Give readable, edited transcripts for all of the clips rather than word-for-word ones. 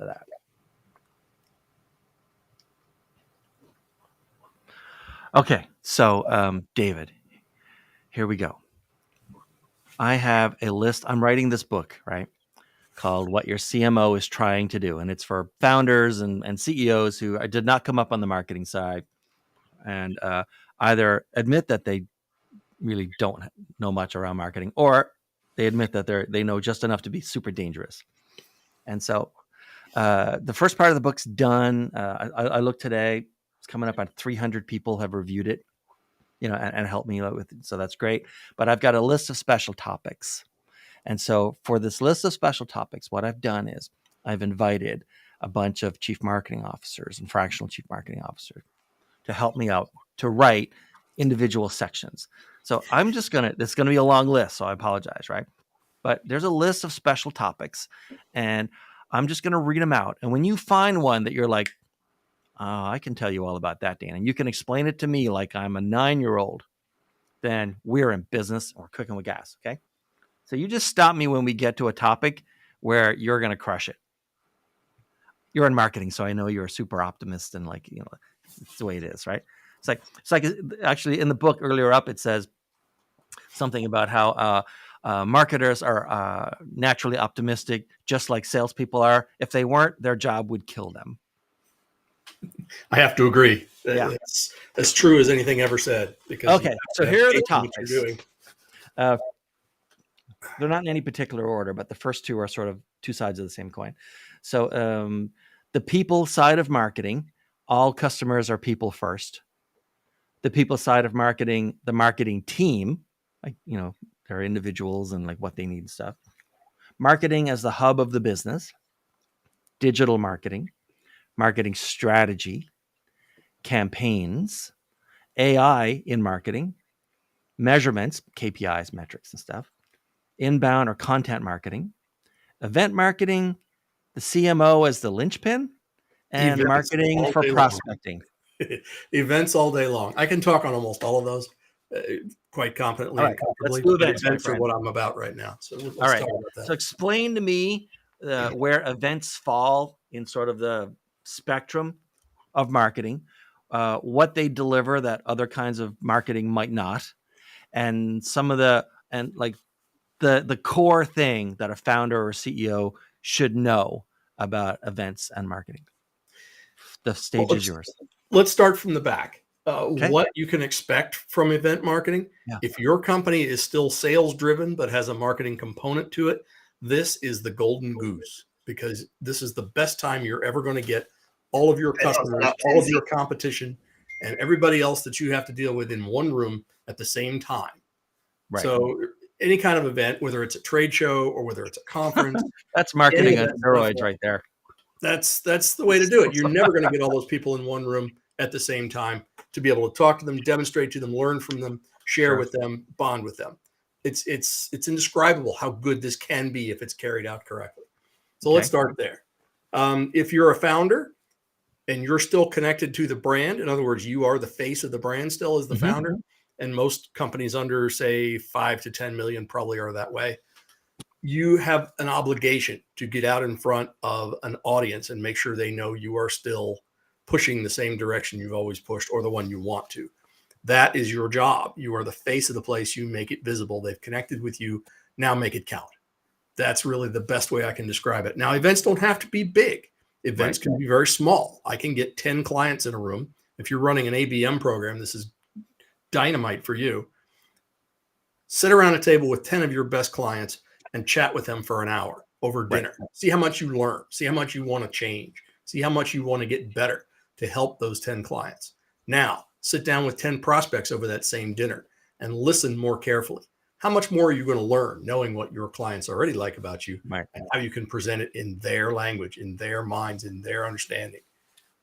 to that. Okay, so David, here we go. I have a list. I'm writing this book, right, called What Your CMO is Trying to Do. And it's for founders and CEOs who did not come up on the marketing side and either admit that they really don't know much around marketing, or they admit that they know just enough to be super dangerous. And so the first part of the book's done. I looked today. It's coming up on 300 people have reviewed it, and helped me out with it. So that's great. But I've got a list of special topics. And so for this list of special topics, what I've done is I've invited a bunch of chief marketing officers and fractional chief marketing officers to help me out to write individual sections. So it's going to be a long list. So I apologize, right? But there's a list of special topics and I'm just going to read them out. And when you find one that you're like, oh, I can tell you all about that, Dan, and you can explain it to me like I'm a 9-year-old, then we're in business or cooking with gas. Okay. So you just stop me when we get to a topic where you're going to crush it. You're in marketing, so I know you're a super optimist and it's the way it is, right? It's like actually in the book earlier up, it says something about how marketers are naturally optimistic, just like salespeople are. If they weren't, their job would kill them. I have to agree. Yeah. That's as true as anything ever said. Because okay, so here are the topics. You're doing. They're not in any particular order, but the first two are sort of two sides of the same coin. So the people side of marketing, all customers are people first. The people side of marketing, the marketing team, they're individuals and like what they need and stuff. Marketing as the hub of the business, digital marketing, marketing strategy, campaigns, AI in marketing, measurements, KPIs, metrics and stuff, inbound or content marketing, event marketing, the CMO as the linchpin, and events marketing for prospecting. Events all day long. I can talk on almost all of those quite confidently and comfortably. Events are what I'm about right now. So let's talk about that. So explain to me where events fall in sort of the spectrum of marketing, what they deliver that other kinds of marketing might not, and some of the core thing that a founder or CEO should know about events and marketing. The stage is yours. Let's start from the back. What you can expect from event marketing. Yeah. If your company is still sales driven, but has a marketing component to it, this is the golden goose, because this is the best time you're ever going to get all of your customers, all of your competition, and everybody else that you have to deal with in one room at the same time. Right. So any kind of event, whether it's a trade show or whether it's a conference, that's marketing on steroids right there. That's the way to do it. You're never going to get all those people in one room at the same time to be able to talk to them, demonstrate to them, learn from them, share with them, bond with them. It's indescribable how good this can be if it's carried out correctly. So let's start there. If you're a founder and you're still connected to the brand, in other words, you are the face of the brand still as the founder, and most companies under, say, 5 to 10 million probably are that way, you have an obligation to get out in front of an audience and make sure they know you are still pushing the same direction you've always pushed, or the one you want to. That is your job. You are the face of the place. You make it visible. They've connected with you. Now make it count. That's really the best way I can describe it. Now, events don't have to be big. Events can be very small. I can get 10 clients in a room. If you're running an ABM program, this is dynamite for you. Sit around a table with 10 of your best clients and chat with them for an hour over dinner. See how much you learn. See how much you want to change. See how much you want to get better to help those 10 clients. Now, sit down with 10 prospects over that same dinner and listen more carefully. How much more are you going to learn knowing what your clients already like about you, and how you can present it in their language, in their minds, in their understanding?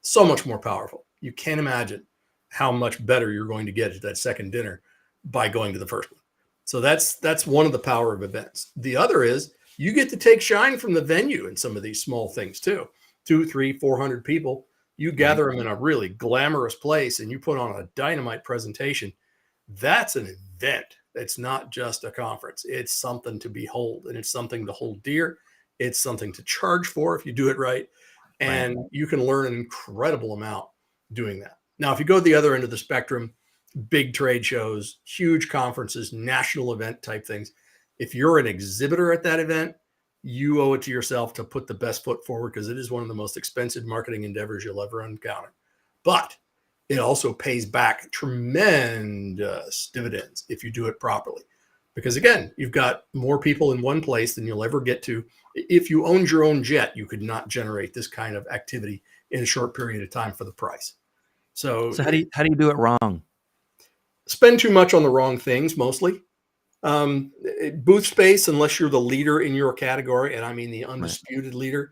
So much more powerful. You can't imagine how much better you're going to get at that second dinner by going to the first one. So that's one of the power of events. The other is you get to take shine from the venue in some of these small things too. 200, 300, 400 people. You gather them in a really glamorous place and you put on a dynamite presentation. That's an event. It's not just a conference. It's something to behold, and it's something to hold dear. It's something to charge for if you do it right. Right. and you can learn an incredible amount doing that. Now, if you go to the other end of the spectrum, big trade shows, huge conferences, national event type things, if you're an exhibitor at that event, you owe it to yourself to put the best foot forward because it is one of the most expensive marketing endeavors you'll ever encounter. But it also pays back tremendous dividends if you do it properly. Because again, you've got more people in one place than you'll ever get to. If you owned your own jet, you could not generate this kind of activity in a short period of time for the price. So So how do you do it wrong? spend too much on the wrong things mostly. Booth space, unless you're the leader in your category, and I mean the Right. undisputed leader,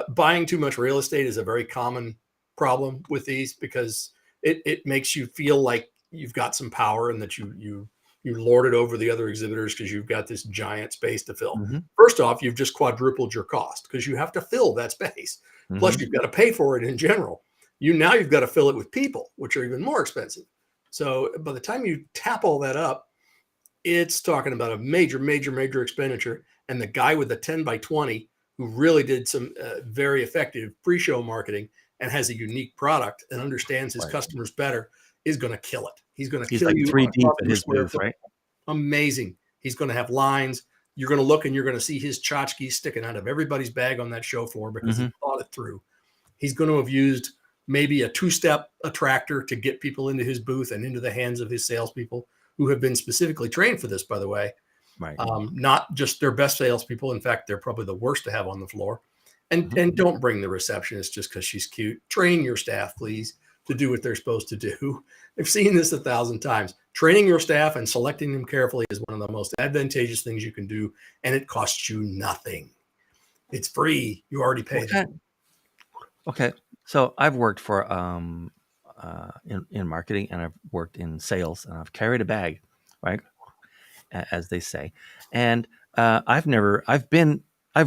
buying too much real estate is a very common problem with these because it makes you feel like you've got some power and that you lord it over the other exhibitors because you've got this giant space to fill. Mm-hmm. First off, you've just quadrupled your cost because you have to fill that space. Plus, Mm-hmm. you've got to pay for it in general. You've got to fill it with people, which are even more expensive. So by the time you tap all that up, it's talking about a major, major, major expenditure. And the guy with the 10 by 20 who really did some very effective pre-show marketing and has a unique product and understands his Right. customers better is going to kill it. He's going to He's kill like you three on a deep cost at per his square booth, foot. right? Amazing. He's going to have lines. You're going to look and you're going to see his tchotchkes sticking out of everybody's bag on that show floor because Mm-hmm. he thought it through. He's going to have used maybe a two-step attractor to get people into his booth and into the hands of his salespeople who have been specifically trained for this, by the way. Right. Not just their best salespeople. In fact, they're probably the worst to have on the floor. And Mm-hmm. and don't bring the receptionist just because she's cute. Train your staff, please, to do what they're supposed to do. I've seen this 1,000 times. Training your staff and selecting them carefully is one of the most advantageous things you can do, and it costs you nothing. It's free. You already paid Okay. it. Okay. So I've worked for in marketing, and I've worked in sales, and I've carried a bag, right, as they say. And I've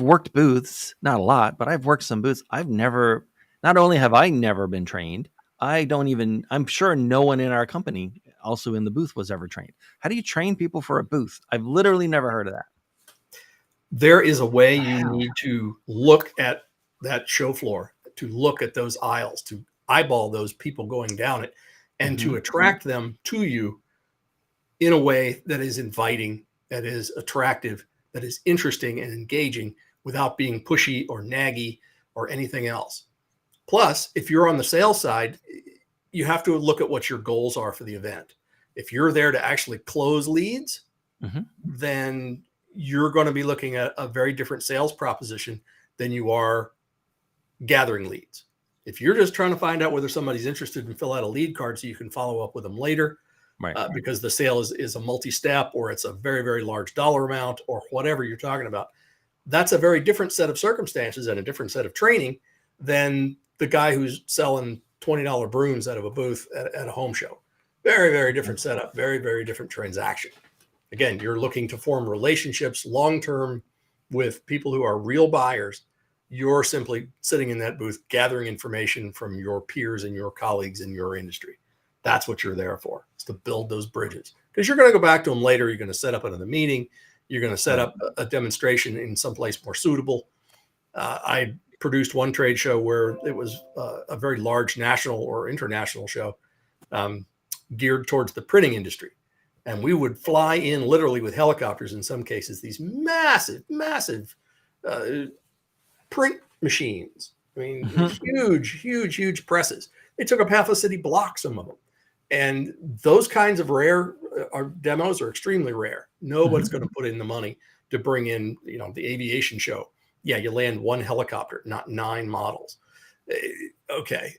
worked booths, not a lot, but I've worked some booths. Not only have I never been trained, I'm sure no one in our company also in the booth was ever trained. How do you train people for a booth? I've literally never heard of that. There is a way you Wow. need to look at that show floor, to look at those aisles, to eyeball those people going down it, and to Mm-hmm. attract them to you in a way that is inviting, that is attractive, that is interesting and engaging without being pushy or naggy or anything else. Plus, if you're on the sales side, you have to look at what your goals are for the event. If you're there to actually close leads, Mm-hmm. then you're going to be looking at a very different sales proposition than you are gathering leads. If you're just trying to find out whether somebody's interested and fill out a lead card so you can follow up with them later, Right. because the sale is a multi-step or it's a very, very large dollar amount or whatever you're talking about, that's a very different set of circumstances and a different set of training than the guy who's selling $20 brooms out of a booth at a home show. Very, very different setup, very, very different transaction. Again, you're looking to form relationships long-term with people who are real buyers. You're simply sitting in that booth, gathering information from your peers and your colleagues in your industry. That's what you're there for, is to build those bridges. Because you're going to go back to them later. You're going to set up another meeting. You're going to set up a demonstration in someplace more suitable. I produced one trade show where it was a very large national or international show geared towards the printing industry. And we would fly in literally with helicopters in some cases, these massive, massive print machines. I mean, huge, huge, huge presses. They took up half a city block, some of them. And those kinds of rare demos are extremely rare. Nobody's going to put in the money to bring in, the aviation show. Yeah, you land one helicopter, not 9 models. Okay.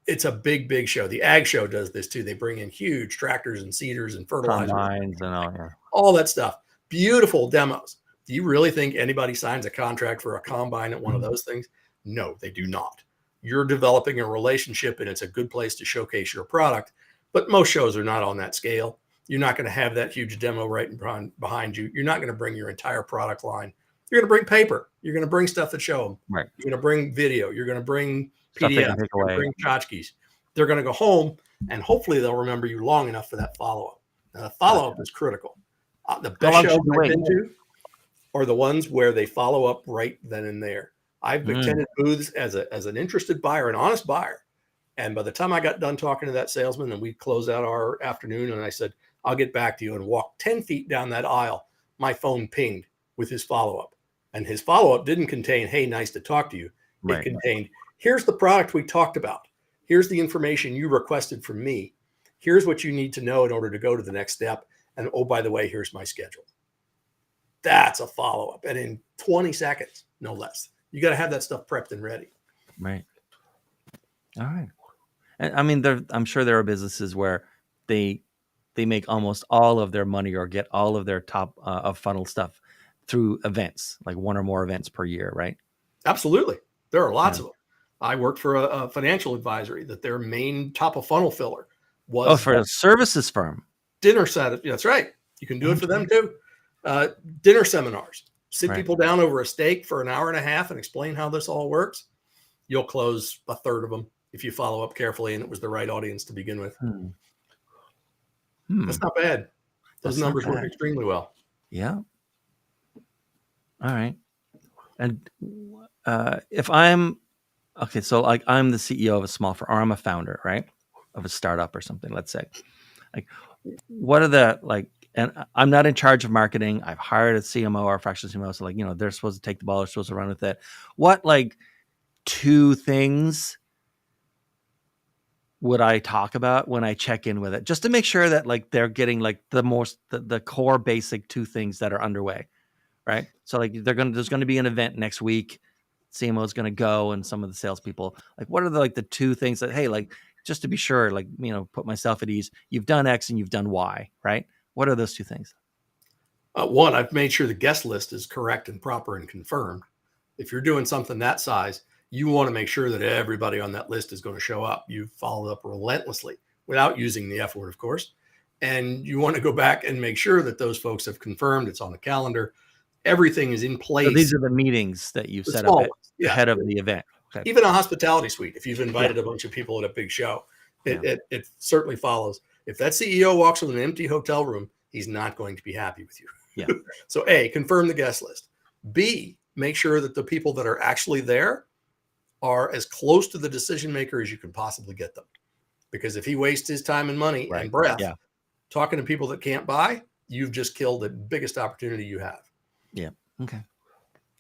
It's a big, big show. The ag show does this too. They bring in huge tractors and seeders and fertilizers, Combines and all. Yeah. all that stuff. Beautiful demos. Do you really think anybody signs a contract for a combine at one of those things? No, they do not. You're developing a relationship and it's a good place to showcase your product. But most shows are not on that scale. You're not going to have that huge demo right behind you. You're not going to bring your entire product line. You're going to bring paper. You're going to bring stuff that show them. Right. You're going to bring video. You're going to bring Stuff they PDF. can take You're going to away. bring tchotchkes. They're going to go home and hopefully they'll remember you long enough for that follow-up. Now, the follow-up is critical. The How best long shows should you I've wait? been to are the ones where they follow up right then and there. I've attended booths as an interested buyer, an honest buyer. And by the time I got done talking to that salesman and we closed out our afternoon and I said, I'll get back to you, and walked 10 feet down that aisle, my phone pinged with his follow-up. And his follow-up didn't contain, hey, nice to talk to you. It Right. contained, here's the product we talked about. Here's the information you requested from me. Here's what you need to know in order to go to the next step. And oh, by the way, here's my schedule. That's a follow-up. And in 20 seconds, no less. You got to have that stuff prepped and ready. Right. All right. And I mean, I'm sure there are businesses where they make almost all of their money or get all of their top of funnel stuff through events, like one or more events per year, right? Absolutely. There are lots of them. I worked for a financial advisory that their main top of funnel filler was for a services firm. Dinner set. That's right. You can do it for them too. Dinner seminars. Sit people down over a steak for an hour and a half and explain how this all works. You'll close a third of them if you follow up carefully and it was the right audience to begin with. That's not bad. Those numbers work extremely well. Yeah. All right. And if I'm okay, so like I'm the CEO of a small firm, or I'm a founder, right, of a startup or something, let's say. Like, what are the and I'm not in charge of marketing. I've hired a CMO or a fractional CMO, so they're supposed to take the ball, they're supposed to run with it. What 2 things would I talk about when I check in with it, just to make sure that they're getting the core basic 2 things that are underway, right? So there's going to be an event next week. CMO is going to go, and some of the salespeople, what are the 2 things that, hey, just to be sure, put myself at ease. You've done X and you've done Y, right? What are those 2 things? One, I've made sure the guest list is correct and proper and confirmed. If you're doing something that size, you want to make sure that everybody on that list is going to show up. You've followed up relentlessly without using the F word, of course. And you want to go back and make sure that those folks have confirmed it's on the calendar. Everything is in place. So these are the meetings that you set up ahead of the event. Okay. Even a hospitality suite, if you've invited a bunch of people at a big show, it certainly follows. If that CEO walks in an empty hotel room, he's not going to be happy with you. Yeah. So A, confirm the guest list. B, make sure that the people that are actually there are as close to the decision maker as you can possibly get them. Because if he wastes his time and money and breath talking to people that can't buy, you've just killed the biggest opportunity you have. Yeah. Okay.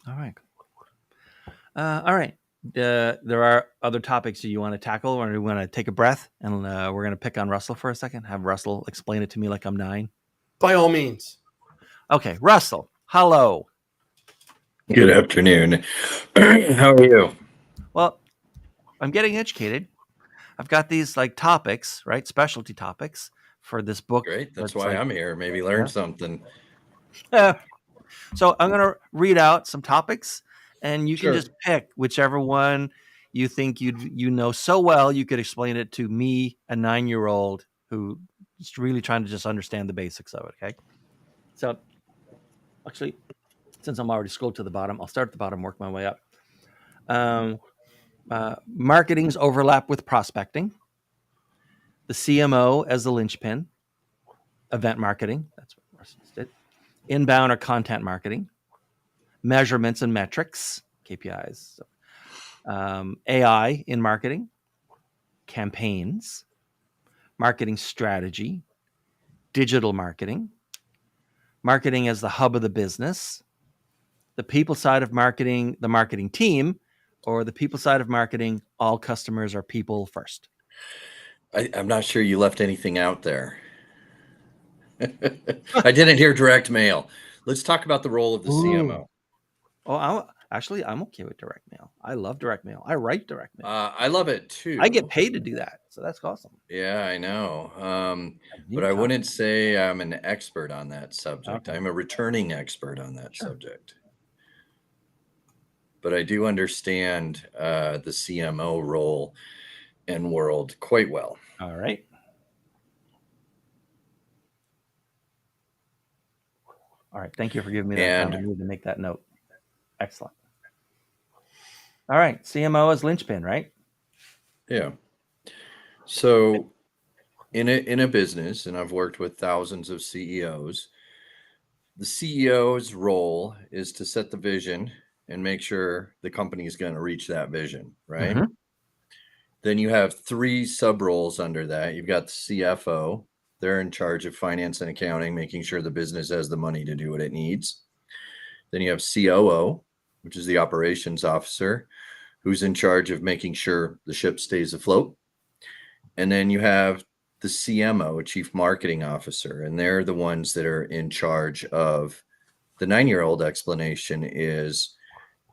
All right. All right. There are other topics you want to tackle, or do you want to take a breath and we're going to pick on Russell for a second? Have Russell explain it to me like I'm 9. By all means. Okay, Russell. Hello. Good afternoon. How are you? Well, I'm getting educated. I've got these topics, right? Specialty topics for this book. Great. That's why I'm here. Maybe learn something. So I'm going to read out some topics, and you can just pick whichever one you think you know so well you could explain it to me, a 9-year-old who is really trying to just understand the basics of it. Okay. So actually, since I'm already scrolled to the bottom, I'll start at the bottom, work my way up. Marketing's overlap with prospecting, the CMO as the linchpin, event marketing, that's what Russell did, inbound or content marketing, measurements and metrics, KPIs, AI in marketing, campaigns, marketing strategy, digital marketing, marketing as the hub of the business, the people side of marketing, the marketing team, or the people side of marketing, all customers are people first. I'm not sure you left anything out there. I didn't hear direct mail. Let's talk about the role of the CMO. Oh, I'm okay with direct mail. I love direct mail. I write direct mail. I love it too. I get paid to do that, so that's awesome. Yeah, I know. But I wouldn't say I'm an expert on that subject. I'm a returning expert on that subject. But I do understand the CMO role and world quite well. All right. All right. Thank you for giving me that time. I need to make that note. Excellent. All right. CMO is linchpin, right? Yeah. So in a business, and I've worked with thousands of CEOs, the CEO's role is to set the vision and make sure the company is going to reach that vision, right? Mm-hmm. Then you have 3 sub roles under that. You've got the CFO. They're in charge of finance and accounting, making sure the business has the money to do what it needs. Then you have COO, which is the operations officer, who's in charge of making sure the ship stays afloat. And then you have the CMO, Chief Marketing Officer, and they're the ones that are in charge of the 9-year-old explanation is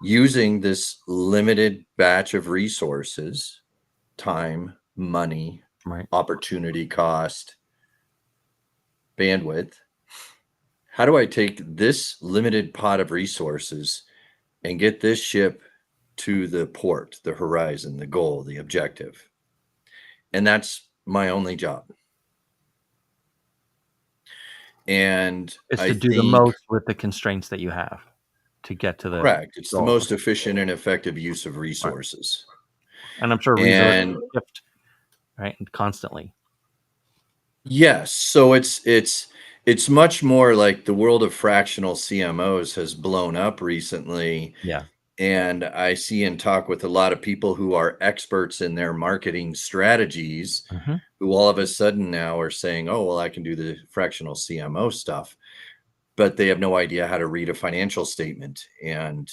using this limited batch of resources, time, money, Right. opportunity cost, bandwidth. How do I take this limited pot of resources and get this ship to the port, the horizon, the goal, the objective? And that's my only job. And It's I to do the think, most with the constraints that you have to get to the correct, it's the goal. most efficient and effective use of resources. And I'm sure And resources shift, right, constantly. yes, so it's much more like the world of fractional CMOs has blown up recently. Yeah. And I see and talk with a lot of people who are experts in their marketing strategies, Mm-hmm. who all of a sudden now are saying, oh, well, I can do the fractional CMO stuff, but they have no idea how to read a financial statement and,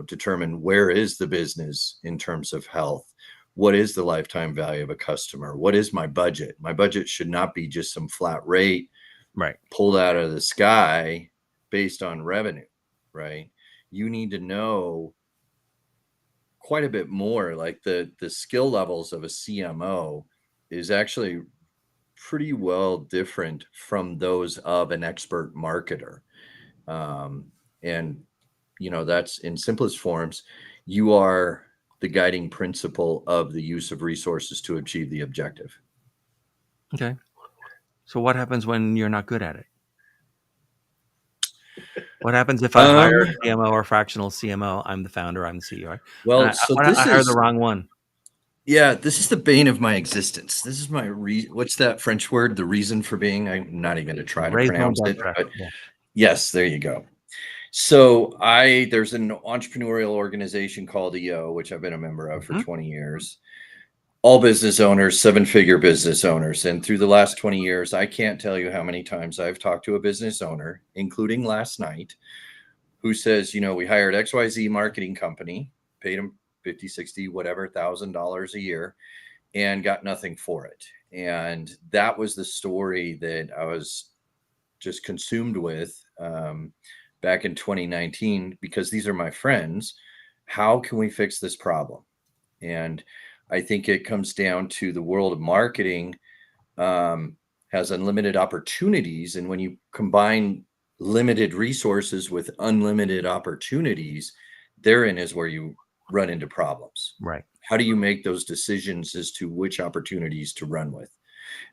determine where is the business in terms of health. What is the lifetime value of a customer? What is my budget? My budget should not be just some flat rate Right. pulled out of the sky based on revenue, right? You need to know quite a bit more. Like the skill levels of a CMO is actually pretty well different from those of an expert marketer. And that's in simplest forms, you are the guiding principle of the use of resources to achieve the objective. Okay. So what happens when you're not good at it? What happens if I hire a CMO or fractional CMO? I'm the founder, I'm the CEO, right? And Well, so I hire the wrong one. Yeah, this is the bane of my existence. This is my what's that French word? The reason for being. I'm not even going to try to Raison pronounce it, d'être. but Yeah. yes, there you go. So there's an entrepreneurial organization called EO, which I've been a member of for 20 years. All business owners, 7-figure business owners. And through the last 20 years, I can't tell you how many times I've talked to a business owner, including last night, who says, we hired XYZ marketing company, paid them 50, 60, whatever, $1,000 a year, and got nothing for it. And that was the story that I was just consumed with back in 2019, because these are my friends. How can we fix this problem? And I think it comes down to the world of marketing has unlimited opportunities. And when you combine limited resources with unlimited opportunities, therein is where you run into problems. Right. How do you make those decisions as to which opportunities to run with?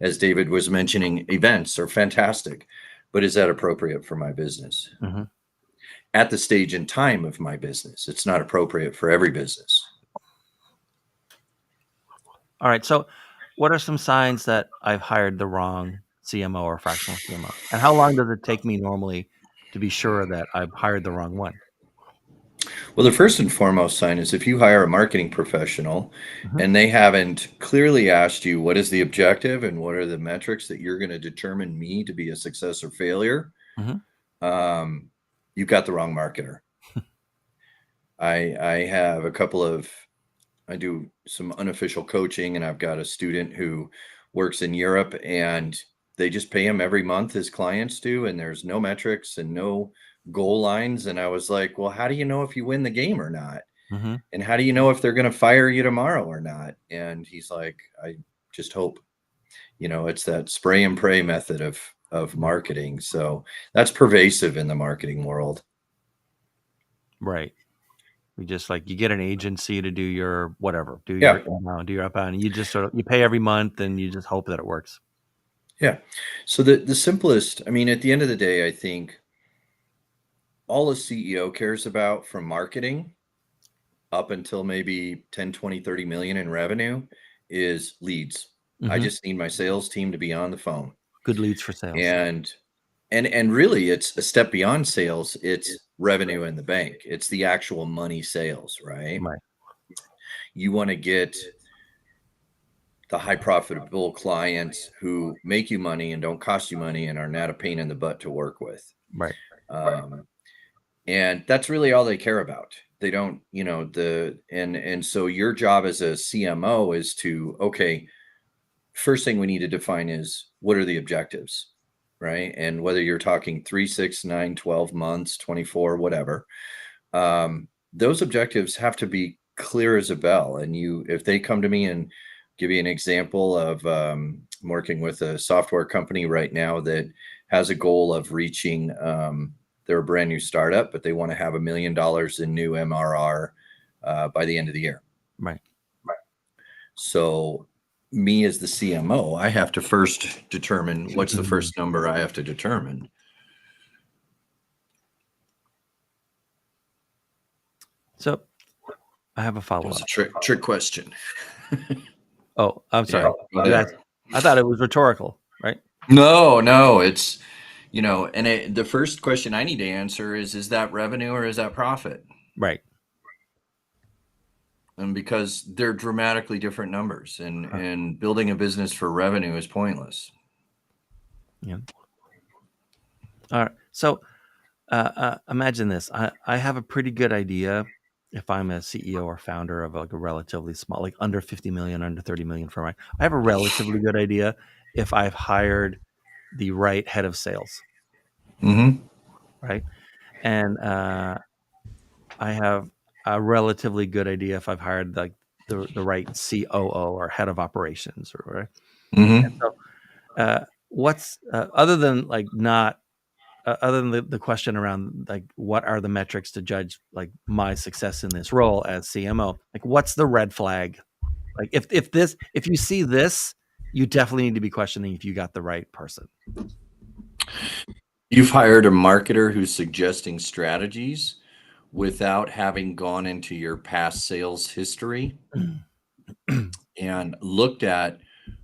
As David was mentioning, events are fantastic, but is that appropriate for my business? Mm-hmm. At the stage and time of my business, it's not appropriate for every business. All right. So what are some signs that I've hired the wrong CMO or fractional CMO? And how long does it take me normally to be sure that I've hired the wrong one? Well, the first and foremost sign is if you hire a marketing professional and they haven't clearly asked you what is the objective and what are the metrics that you're going to determine me to be a success or failure, you've got the wrong marketer. I have I do some unofficial coaching, and I've got a student who works in Europe, and they just pay him every month as clients do, and there's no metrics and no goal lines. And I was like, well, how do you know if you win the game or not? And how do you know if they're going to fire you tomorrow or not? And he's like, I just hope. It's that spray and pray method of marketing. So that's pervasive in the marketing world. Right. You just you get an agency to do your whatever, do your inbound, do your outbound, and you just you pay every month and you just hope that it works. Yeah. So the simplest, at the end of the day, I think all a CEO cares about from marketing up until maybe 10, 20, 30 million in revenue is leads. I just need my sales team to be on the phone. Good leads for sales. And And really, it's a step beyond sales. It's revenue in the bank. It's the actual money sales, right? Right. You want to get the high profitable clients who make you money and don't cost you money and are not a pain in the butt to work with. Right. And that's really all they care about. They don't, and so your job as a CMO is to, okay, first thing we need to define is what are the objectives, right? And whether you're talking 3, 6, 9, 12 months, 24, whatever, those objectives have to be clear as a bell. And if they come to me and give you an example of I'm working with a software company right now that has a goal of reaching, they're a brand new startup, but they want to have $1 million in new MRR by the end of the year. Right. So me as the CMO, I have to first determine what's the first number I have to determine. So I have a follow-up. It's a trick question. Oh, I'm sorry. Yeah, I thought it was rhetorical, right? No, it's, and the first question I need to answer is that revenue or is that profit? Right. And because they're dramatically different numbers, and building a business for revenue is pointless. Yeah. All right. So imagine this. I have a pretty good idea if I'm a CEO or founder of like a relatively small, like under 50 million, under 30 million firm. I have a relatively good idea if I've hired the right head of sales. Mm-hmm. Right. And I have a relatively good idea if I've hired like the right COO or head of operations, right? Mm-hmm. And so what's other than like not other than the question around like what are the metrics to judge like my success in this role as CMO, like what's the red flag? Like if you see this, you definitely need to be questioning if you got the right person. You've hired a marketer who's suggesting strategies without having gone into your past sales history and looked at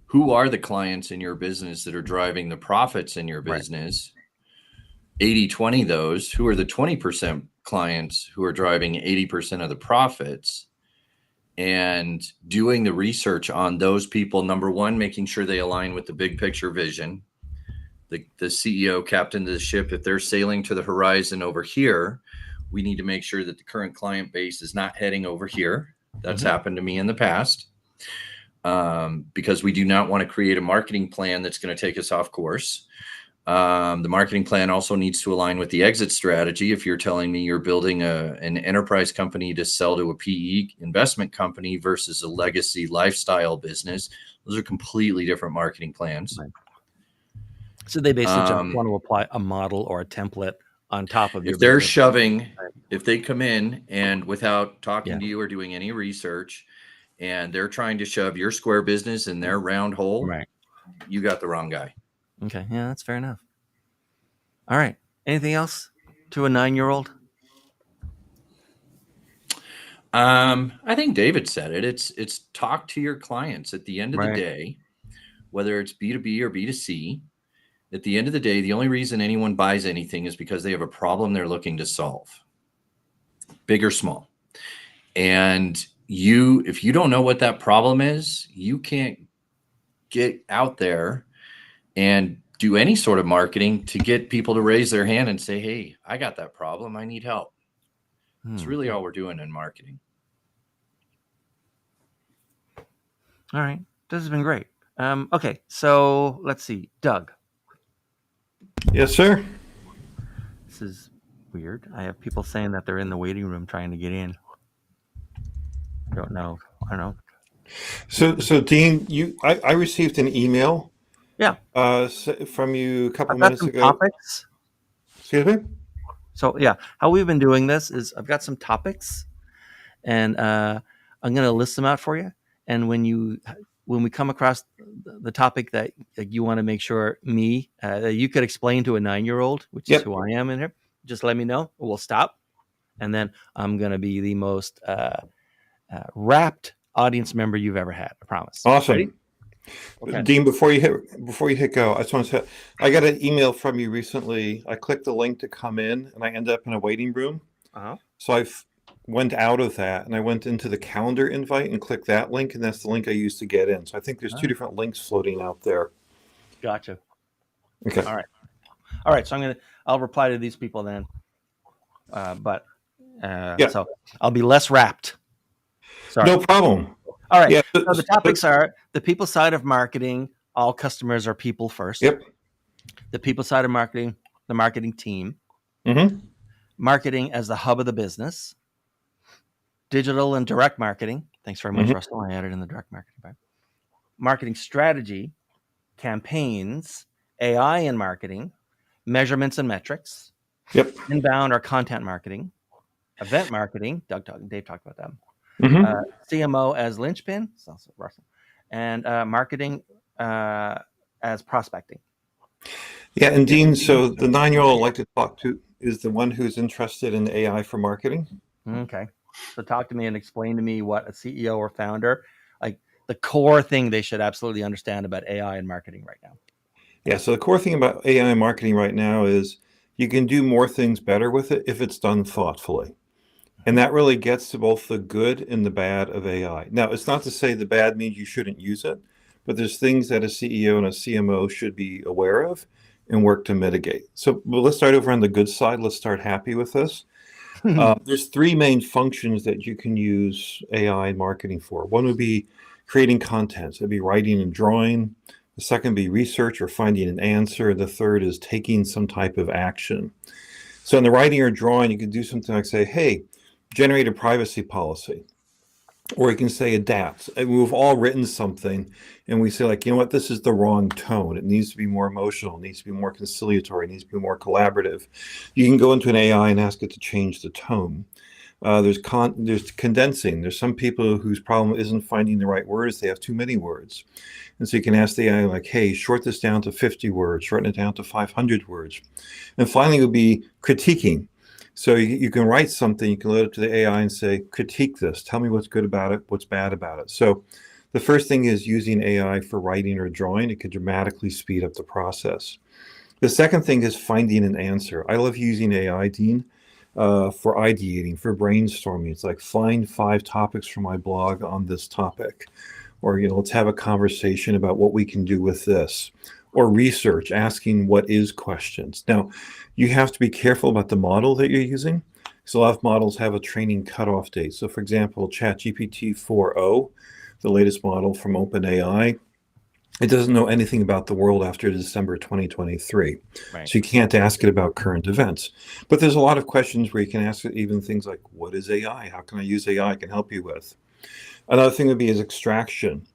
who are the clients in your business that are driving the profits in your business. 80-20 those, who are the 20% clients who are driving 80% of the profits, and doing the research on those people. Number one, making sure they align with the big picture vision. The CEO, captain of the ship, if they're sailing to the horizon over here, we need to make sure that the current client base is not heading over here. That's happened to me in the past, because we do not want to create a marketing plan that's going to take us off course. The marketing plan also needs to align with the exit strategy. If you're telling me you're building an enterprise company to sell to a PE investment company versus a legacy lifestyle business, those are completely different marketing plans. Right. So they basically just want to apply a model or a template on top of your if they're business. shoving, if they come in and without talking Yeah. to you or doing any research, and they're trying to shove your square business in their round hole, Right. you got the wrong guy. Okay. Yeah, that's fair enough. All right. Anything else to a 9-year-old? I think David said it. It's talk to your clients at the end of the day, whether it's B2B or B2C. At the end of the day, the only reason anyone buys anything is because they have a problem they're looking to solve, big or small. And if you don't know what that problem is, you can't get out there and do any sort of marketing to get people to raise their hand and say, hey, I got that problem. I need help. It's really all we're doing in marketing. All right. This has been great. Okay. So let's see. Doug. Yes, sir. This is weird. I have people saying that they're in the waiting room trying to get in. I don't know. So Dean, I received an email. Yeah. From you a couple I've got minutes some ago. topics. Excuse me? So yeah, how we've been doing this is I've got some topics, and I'm going to list them out for you. And when we come across the topic that you want to make sure that you could explain to a 9-year-old, which is who I am in here, just let me know. We'll stop, and then I'm going to be the most rapt audience member you've ever had. I promise. Awesome. Ready? Okay. Dean, before you hit go, I just want to say I got an email from you recently. I clicked the link to come in, and I ended up in a waiting room. Uh-huh. So I went out of that, and I went into the calendar invite and clicked that link, and that's the link I used to get in. So I think there's two different links floating out there. Gotcha. Okay. All right. So I'll reply to these people then. So I'll be less wrapped. Sorry. No problem. All right. Yeah. So the topics are the people side of marketing. All customers are people first. Yep. The people side of marketing, the marketing team. Mm-hmm. Marketing as the hub of the business. Digital and direct marketing. Thanks very much, Russell. I added in the direct marketing part. Marketing strategy, campaigns, AI and marketing, measurements and metrics. Yep. Inbound or content marketing, event marketing. Dave talked about that. Mm-hmm. CMO as linchpin, it's also Russell, and marketing as prospecting. Yeah, and Dean, so the 9-year-old I'd like to talk to is the one who's interested in AI for marketing. Okay. So talk to me and explain to me what a CEO or founder, like the core thing they should absolutely understand about AI and marketing right now. Yeah, so the core thing about AI marketing right now is you can do more things better with it if it's done thoughtfully. And that really gets to both the good and the bad of AI. Now, it's not to say the bad means you shouldn't use it, but there's things that a CEO and a CMO should be aware of and work to mitigate. So let's start over on the good side. Let's start happy with this. There's three main functions that you can use AI marketing for. One would be creating content. So it'd be writing and drawing. The second would be research or finding an answer. The third is taking some type of action. So in the writing or drawing, you could do something like say, hey, generate a privacy policy. Or you can say adapt. And we've all written something and we say like, you know what, this is the wrong tone. It needs to be more emotional. It needs to be more conciliatory. It needs to be more collaborative. You can go into an AI and ask it to change the tone. There's condensing. There's some people whose problem isn't finding the right words. They have too many words. And so you can ask the AI like, hey, short this down to 50 words, shorten it down to 500 words. And finally, it would be critiquing. So you can write something, you can load it to the AI and say, critique this, tell me what's good about it, what's bad about it. So the first thing is using AI for writing or drawing. It could dramatically speed up the process. The second thing is finding an answer. I love using AI, Dean, for ideating, for brainstorming. It's like find 5 topics for my blog on this topic. Or, let's have a conversation about what we can do with this. Or research, asking what is questions. Now, you have to be careful about the model that you're using. So a lot of models have a training cutoff date. So for example, ChatGPT 4.0, the latest model from OpenAI, it doesn't know anything about the world after December 2023. Right. So you can't ask it about current events. But there's a lot of questions where you can ask it even things like, what is AI? How can I use AI? I can help you with. Another thing would be is extraction.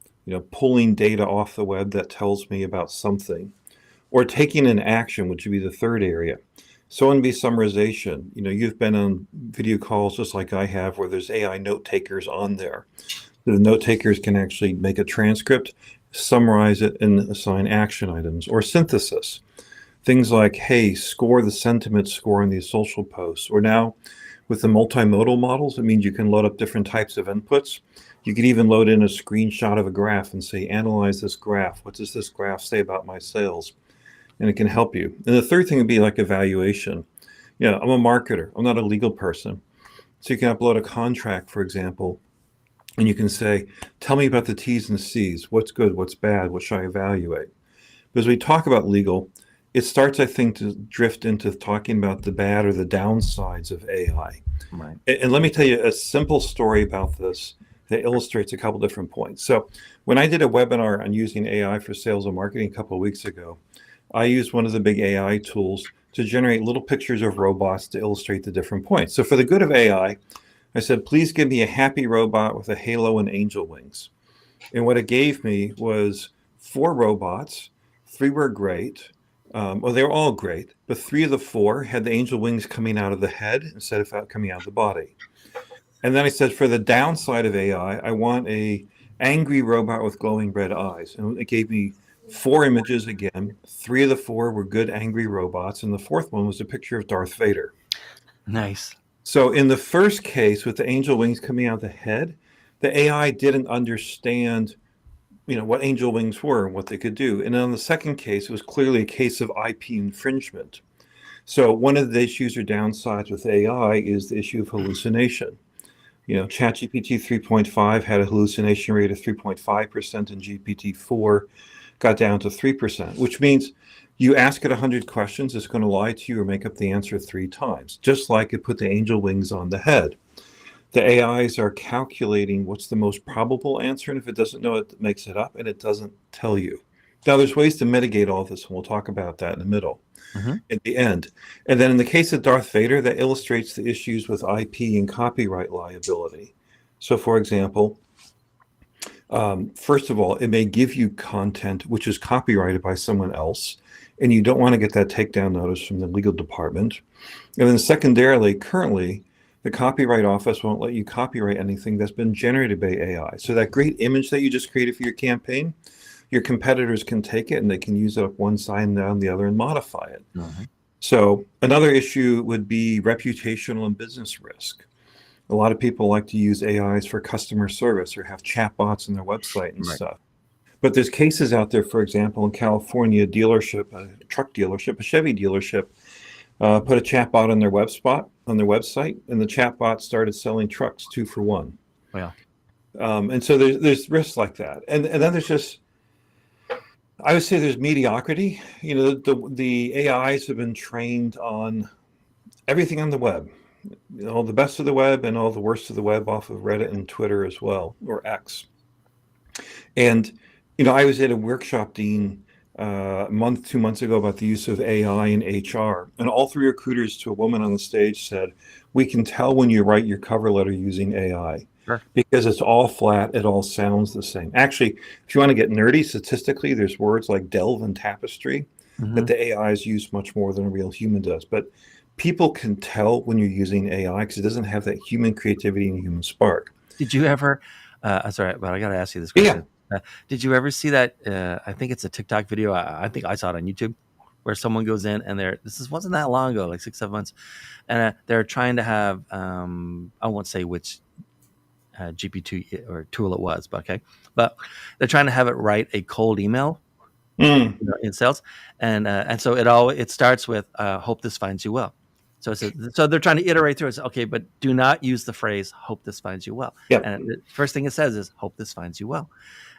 Pulling data off the web that tells me about something, or taking an action, which would be the third area. So it would be summarization. You've been on video calls just like I have, where there's AI note takers on there. The note takers can actually make a transcript, summarize it, and assign action items, or synthesis. Things like, hey, score the sentiment score on these social posts. Or now, with the multimodal models, it means you can load up different types of inputs. You could even load in a screenshot of a graph and say, analyze this graph. What does this graph say about my sales? And it can help you. And the third thing would be like evaluation. I'm a marketer. I'm not a legal person. So you can upload a contract, for example, and you can say, tell me about the T's and C's. What's good? What's bad? What should I evaluate? But as we talk about legal, it starts, I think, to drift into talking about the bad or the downsides of AI. Right. And let me tell you a simple story about this that illustrates a couple different points. So when I did a webinar on using AI for sales and marketing a couple of weeks ago, I used one of the big AI tools to generate little pictures of robots to illustrate the different points. So for the good of AI, I said, please give me a happy robot with a halo and angel wings. And what it gave me was 4 robots. 3 were great. Well, they were all great, but 3 of the 4 had the angel wings coming out of the head instead of coming out of the body. And then I said, for the downside of AI, I want a angry robot with glowing red eyes. And it gave me 4 images again. 3 of the 4 were good angry robots, and the 4th one was a picture of Darth Vader. Nice. So in the first case, with the angel wings coming out of the head, the AI didn't understand what angel wings were and what they could do. And on the second case, it was clearly a case of IP infringement. So one of the issues or downsides with AI is the issue of hallucination. ChatGPT 3.5 had a hallucination rate of 3.5%, and GPT-4 got down to 3%, which means you ask it 100 questions, it's going to lie to you or make up the answer 3 times, just like it put the angel wings on the head. The AIs are calculating what's the most probable answer, and if it doesn't know it, makes it up, and it doesn't tell you. Now, there's ways to mitigate all this, and we'll talk about that in the middle, at the end. And then in the case of Darth Vader, that illustrates the issues with IP and copyright liability. So, for example, first of all, it may give you content which is copyrighted by someone else, and you don't want to get that takedown notice from the legal department. And then secondarily, currently, the Copyright Office won't let you copyright anything that's been generated by AI. So that great image that you just created for your campaign, your competitors can take it and they can use it up one side and down the other and modify it. So another issue would be reputational and business risk. A lot of people like to use AIs for customer service or have chatbots on their website and stuff. But there's cases out there, for example, in California, a truck dealership, a Chevy dealership, put a chatbot on their website, and the chatbot started selling trucks 2 for 1. Yeah. And so there's risks like that. And then there's just, I would say there's mediocrity. The AIs have been trained on everything on the web, all the best of the web and all the worst of the web off of Reddit and Twitter as well, or X. And, I was at a workshop, Dean, 2 months ago about the use of AI in HR. And all 3 recruiters to a woman on the stage said, we can tell when you write your cover letter using AI. Because it's all flat, it all sounds the same. Actually, if you want to get nerdy, statistically, there's words like delve and tapestry that the AIs use much more than a real human does. But people can tell when you're using AI because it doesn't have that human creativity and human spark. Did you ever, sorry, but I got to ask you this question. Did you ever see that? I think it's a TikTok video. I think I saw it on YouTube where someone goes in and wasn't that long ago, like 6-7 months. And they're trying to have, I won't say which GPT or tool it was, but they're trying to have it write a cold email in sales. And so it starts with, hope this finds you well. So they're trying to iterate through it. Okay, but do not use the phrase "hope this finds you well." And the first thing it says is "hope this finds you well."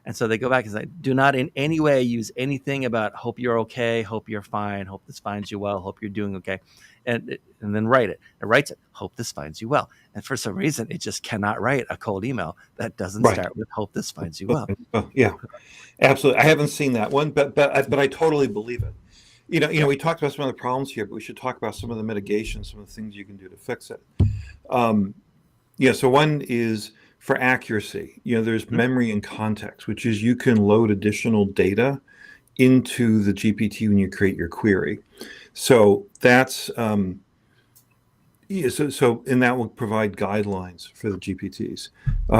And so they go back and say, "Do not in any way use anything about hope you're okay, hope you're fine, hope this finds you well, hope you're doing okay," and then write it. It writes it, "Hope this finds you well." And for some reason, it just cannot write a cold email that doesn't start with "hope this finds you well." Yeah, absolutely. I haven't seen that one, but I totally believe it. We talked about some of the problems here, but we should talk about some of the mitigations, some of the things you can do to fix it. So one is for accuracy. There's memory and context, which is you can load additional data into the GPT when you create your query. So that's and that will provide guidelines for the GPTs.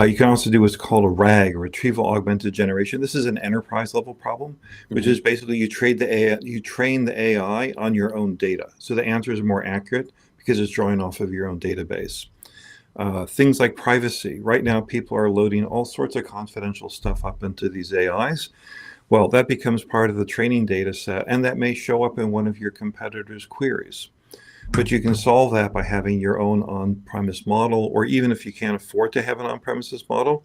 You can also do what's called a RAG, or retrieval augmented generation. This is an enterprise level problem, which is basically you train the AI on your own data. So the answers are more accurate because it's drawing off of your own database. Things like privacy. Right now, people are loading all sorts of confidential stuff up into these AIs. Well, that becomes part of the training data set, and that may show up in one of your competitors' queries. But you can solve that by having your own on-premise model, or even if you can't afford to have an on-premises model,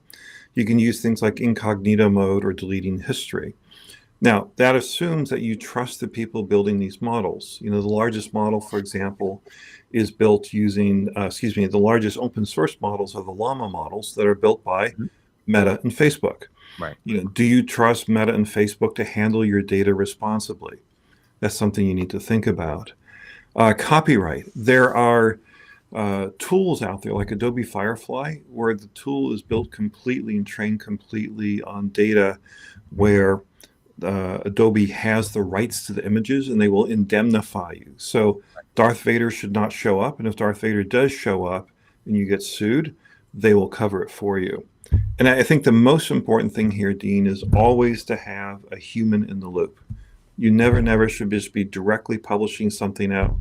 you can use things like incognito mode or deleting history. Now, that assumes that you trust the people building these models. The largest model, for example, is built using, the largest open source models are the Llama models that are built by Meta and Facebook. Right. Do you trust Meta and Facebook to handle your data responsibly? That's something you need to think about. Copyright. There are tools out there like Adobe Firefly, where the tool is built completely and trained completely on data where Adobe has the rights to the images, and they will indemnify you. So Darth Vader should not show up, and if Darth Vader does show up and you get sued, they will cover it for you. And I think the most important thing here, Dean, is always to have a human in the loop. You never should just be directly publishing something out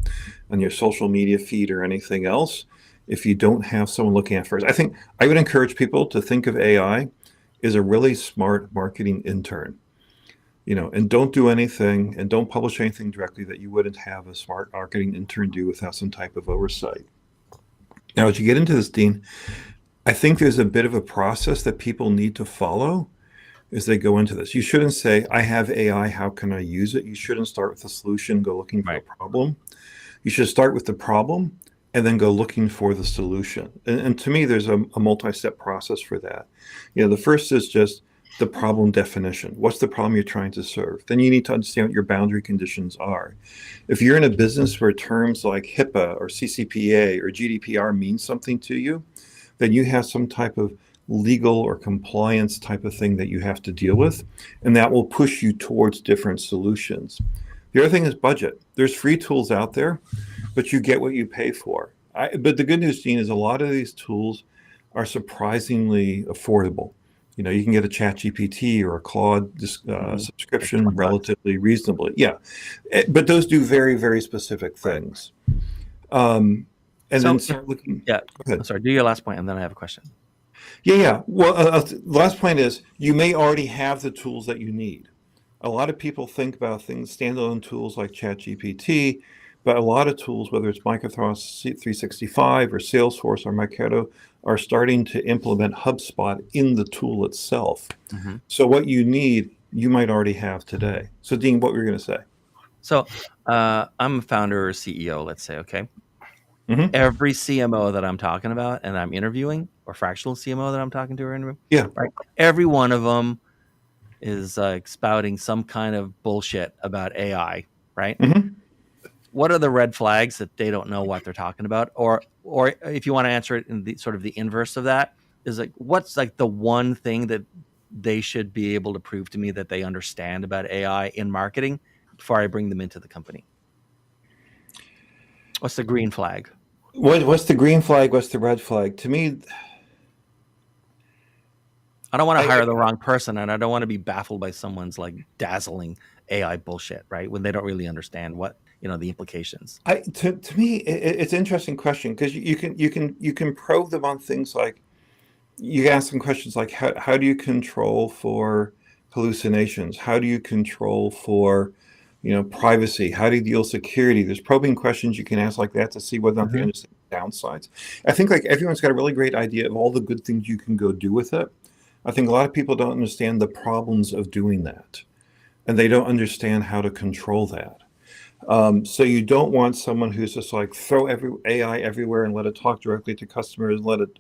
on your social media feed or anything else if you don't have someone looking at it first. I think I would encourage people to think of AI is a really smart marketing intern. And don't do anything and don't publish anything directly that you wouldn't have a smart marketing intern do without some type of oversight. Now, as you get into this, Dean, I think there's a bit of a process that people need to follow as they go into this. You shouldn't say, I have AI, how can I use it? You shouldn't start with a solution, go looking for a problem. You should start with the problem and then go looking for the solution. And to me, there's a multi-step process for that. The first is just the problem definition. What's the problem you're trying to serve? Then you need to understand what your boundary conditions are. If you're in a business where terms like HIPAA or CCPA or GDPR mean something to you, then you have some type of legal or compliance type of thing that you have to deal with, and that will push you towards different solutions. The other thing is budget. There's free tools out there, but you get what you pay for. But the good news, Dean, is a lot of these tools are surprisingly affordable. You can get a ChatGPT or a Claude subscription relatively reasonably. Yeah, but those do very, very specific things. And then start looking. Yeah, I'm sorry. Do your last point, and then I have a question. Yeah. Well, the last point is you may already have the tools that you need. A lot of people think about things, standalone tools like ChatGPT, but a lot of tools, whether it's Microsoft 365 or Salesforce or Marketo, are starting to implement HubSpot in the tool itself. Mm-hmm. So what you need, you might already have today. So Dean, what were you going to say? So I'm a founder or CEO, let's say, okay? Mm-hmm. Every CMO that I'm talking about and I'm interviewing, or fractional CMO that I'm talking to or interviewing, right? Every one of them is spouting some kind of bullshit about AI, right? Mm-hmm. What are the red flags that they don't know what they're talking about? Or if you want to answer it in the sort of the inverse of that, is like, what's like the one thing that they should be able to prove to me that they understand about AI in marketing before I bring them into the company? What's the green flag? What's the green flag? What's the red flag? To me, I don't want to hire the wrong person, and I don't want to be baffled by someone's like dazzling AI bullshit, right? When they don't really understand what the implications. To me, it's an interesting question because you can probe them on things like you ask them questions like how do you control for hallucinations? How do you control for privacy? How do you deal with security? There's probing questions you can ask like that to see whether or not they understand the downsides. I think like everyone's got a really great idea of all the good things you can go do with it. I think a lot of people don't understand the problems of doing that, and they don't understand how to control that. So you don't want someone who's just like throw AI everywhere and let it talk directly to customers, let it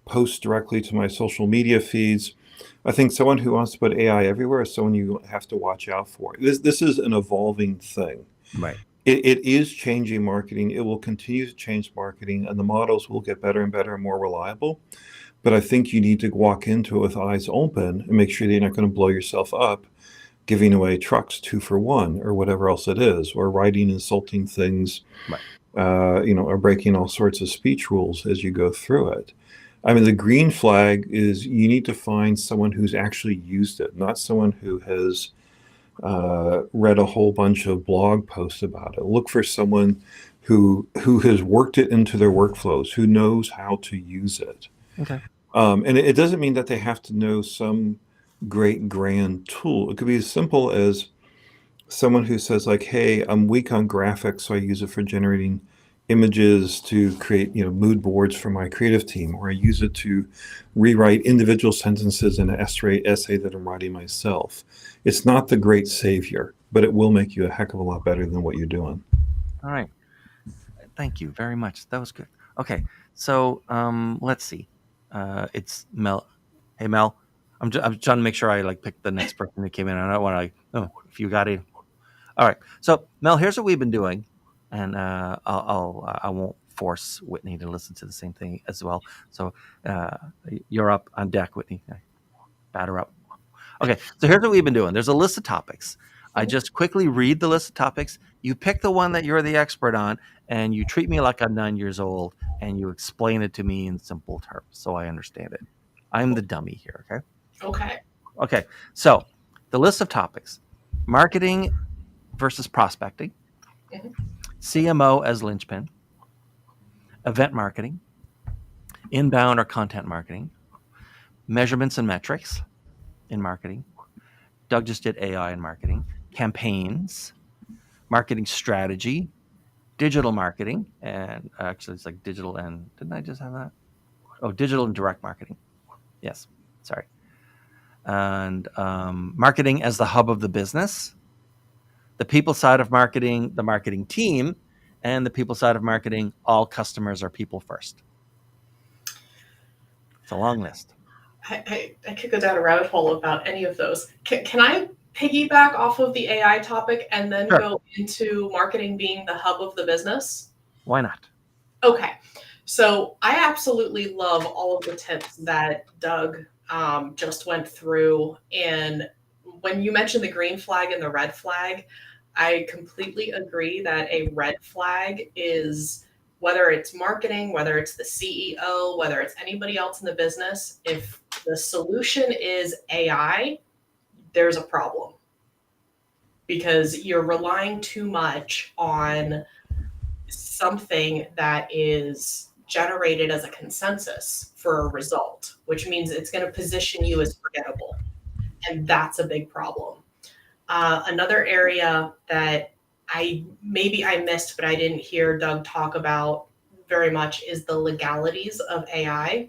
post directly to my social media feeds. I think someone who wants to put AI everywhere is someone you have to watch out for. This is an evolving thing. Right. It is changing marketing. It will continue to change marketing, and the models will get better and better and more reliable. But I think you need to walk into it with eyes open and make sure that you're not going to blow yourself up giving away trucks 2 for 1 or whatever else it is, or writing insulting things, right. Or breaking all sorts of speech rules as you go through it. I mean, the green flag is you need to find someone who's actually used it, not someone who has read a whole bunch of blog posts about it. Look for someone who has worked it into their workflows, who knows how to use it. Okay. And it doesn't mean that they have to know some great grand tool. It could be as simple as someone who says like, hey, I'm weak on graphics, so I use it for generating images to create mood boards for my creative team, or I use it to rewrite individual sentences in an essay that I'm writing myself. It's not the great savior, but it will make you a heck of a lot better than what you're doing. All right. Thank you very much. That was good. Okay. So let's see. It's Mel. Hey, Mel. I'm trying to make sure I pick the next person who came in. I don't want to. If you got it. All right. So Mel, here's what we've been doing, and I won't force Whitney to listen to the same thing as well. So you're up on deck, Whitney. Batter up. Okay. So here's what we've been doing. There's a list of topics. I just quickly read the list of topics. You pick the one that you're the expert on, and you treat me like I'm 9 years old, and you explain it to me in simple terms so I understand it. I'm the dummy here. Okay. Okay. So the list of topics: marketing versus prospecting, CMO as linchpin, event marketing, inbound or content marketing, measurements and metrics, in marketing. Doug just did AI in marketing, campaigns, marketing strategy, digital marketing, and actually it's like digital and didn't I just have that? Oh, digital and direct marketing. Yes, sorry. And marketing as the hub of the business, the people side of marketing, the marketing team, and the people side of marketing, all customers are people first. It's a long list. I could go down a rabbit hole about any of those. Can I piggyback off of the AI topic and then Sure. go into marketing being the hub of the business? Why not? Okay. So I absolutely love all of the tips that Doug just went through. And when you mentioned the green flag and the red flag, I completely agree that a red flag is whether it's marketing, whether it's the CEO, whether it's anybody else in the business, if the solution is AI, there's a problem because you're relying too much on something that is generated as a consensus for a result, which means it's going to position you as forgettable. And that's a big problem. Another area that maybe I missed, but I didn't hear Doug talk about very much is the legalities of AI.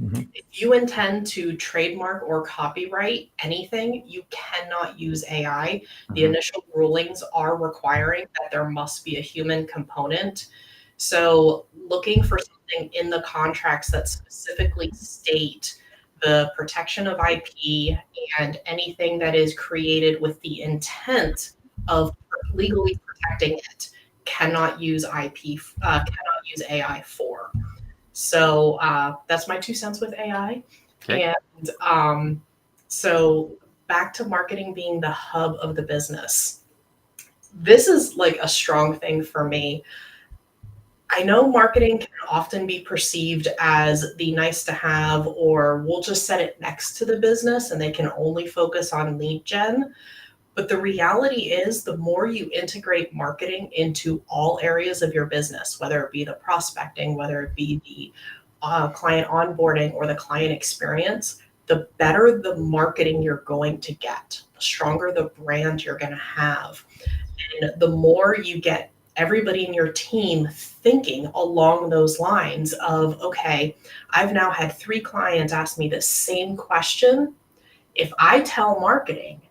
Mm-hmm. If you intend to trademark or copyright anything, you cannot use AI. The initial rulings are requiring that there must be a human component. So looking for something in the contracts that specifically state the protection of IP and anything that is created with the intent of legally protecting it cannot use cannot use AI for. So that's my 2 cents with AI. Okay. And so back to marketing being the hub of the business. This is like a strong thing for me. I know marketing can often be perceived as the nice to have, or we'll just set it next to the business and they can only focus on lead gen. But the reality is the more you integrate marketing into all areas of your business, whether it be the prospecting, whether it be the client onboarding or the client experience, the better the marketing you're going to get, the stronger the brand you're going to have. And the more you get everybody in your team thinking along those lines of, okay, I've now had 3 clients ask me the same question. If I tell marketing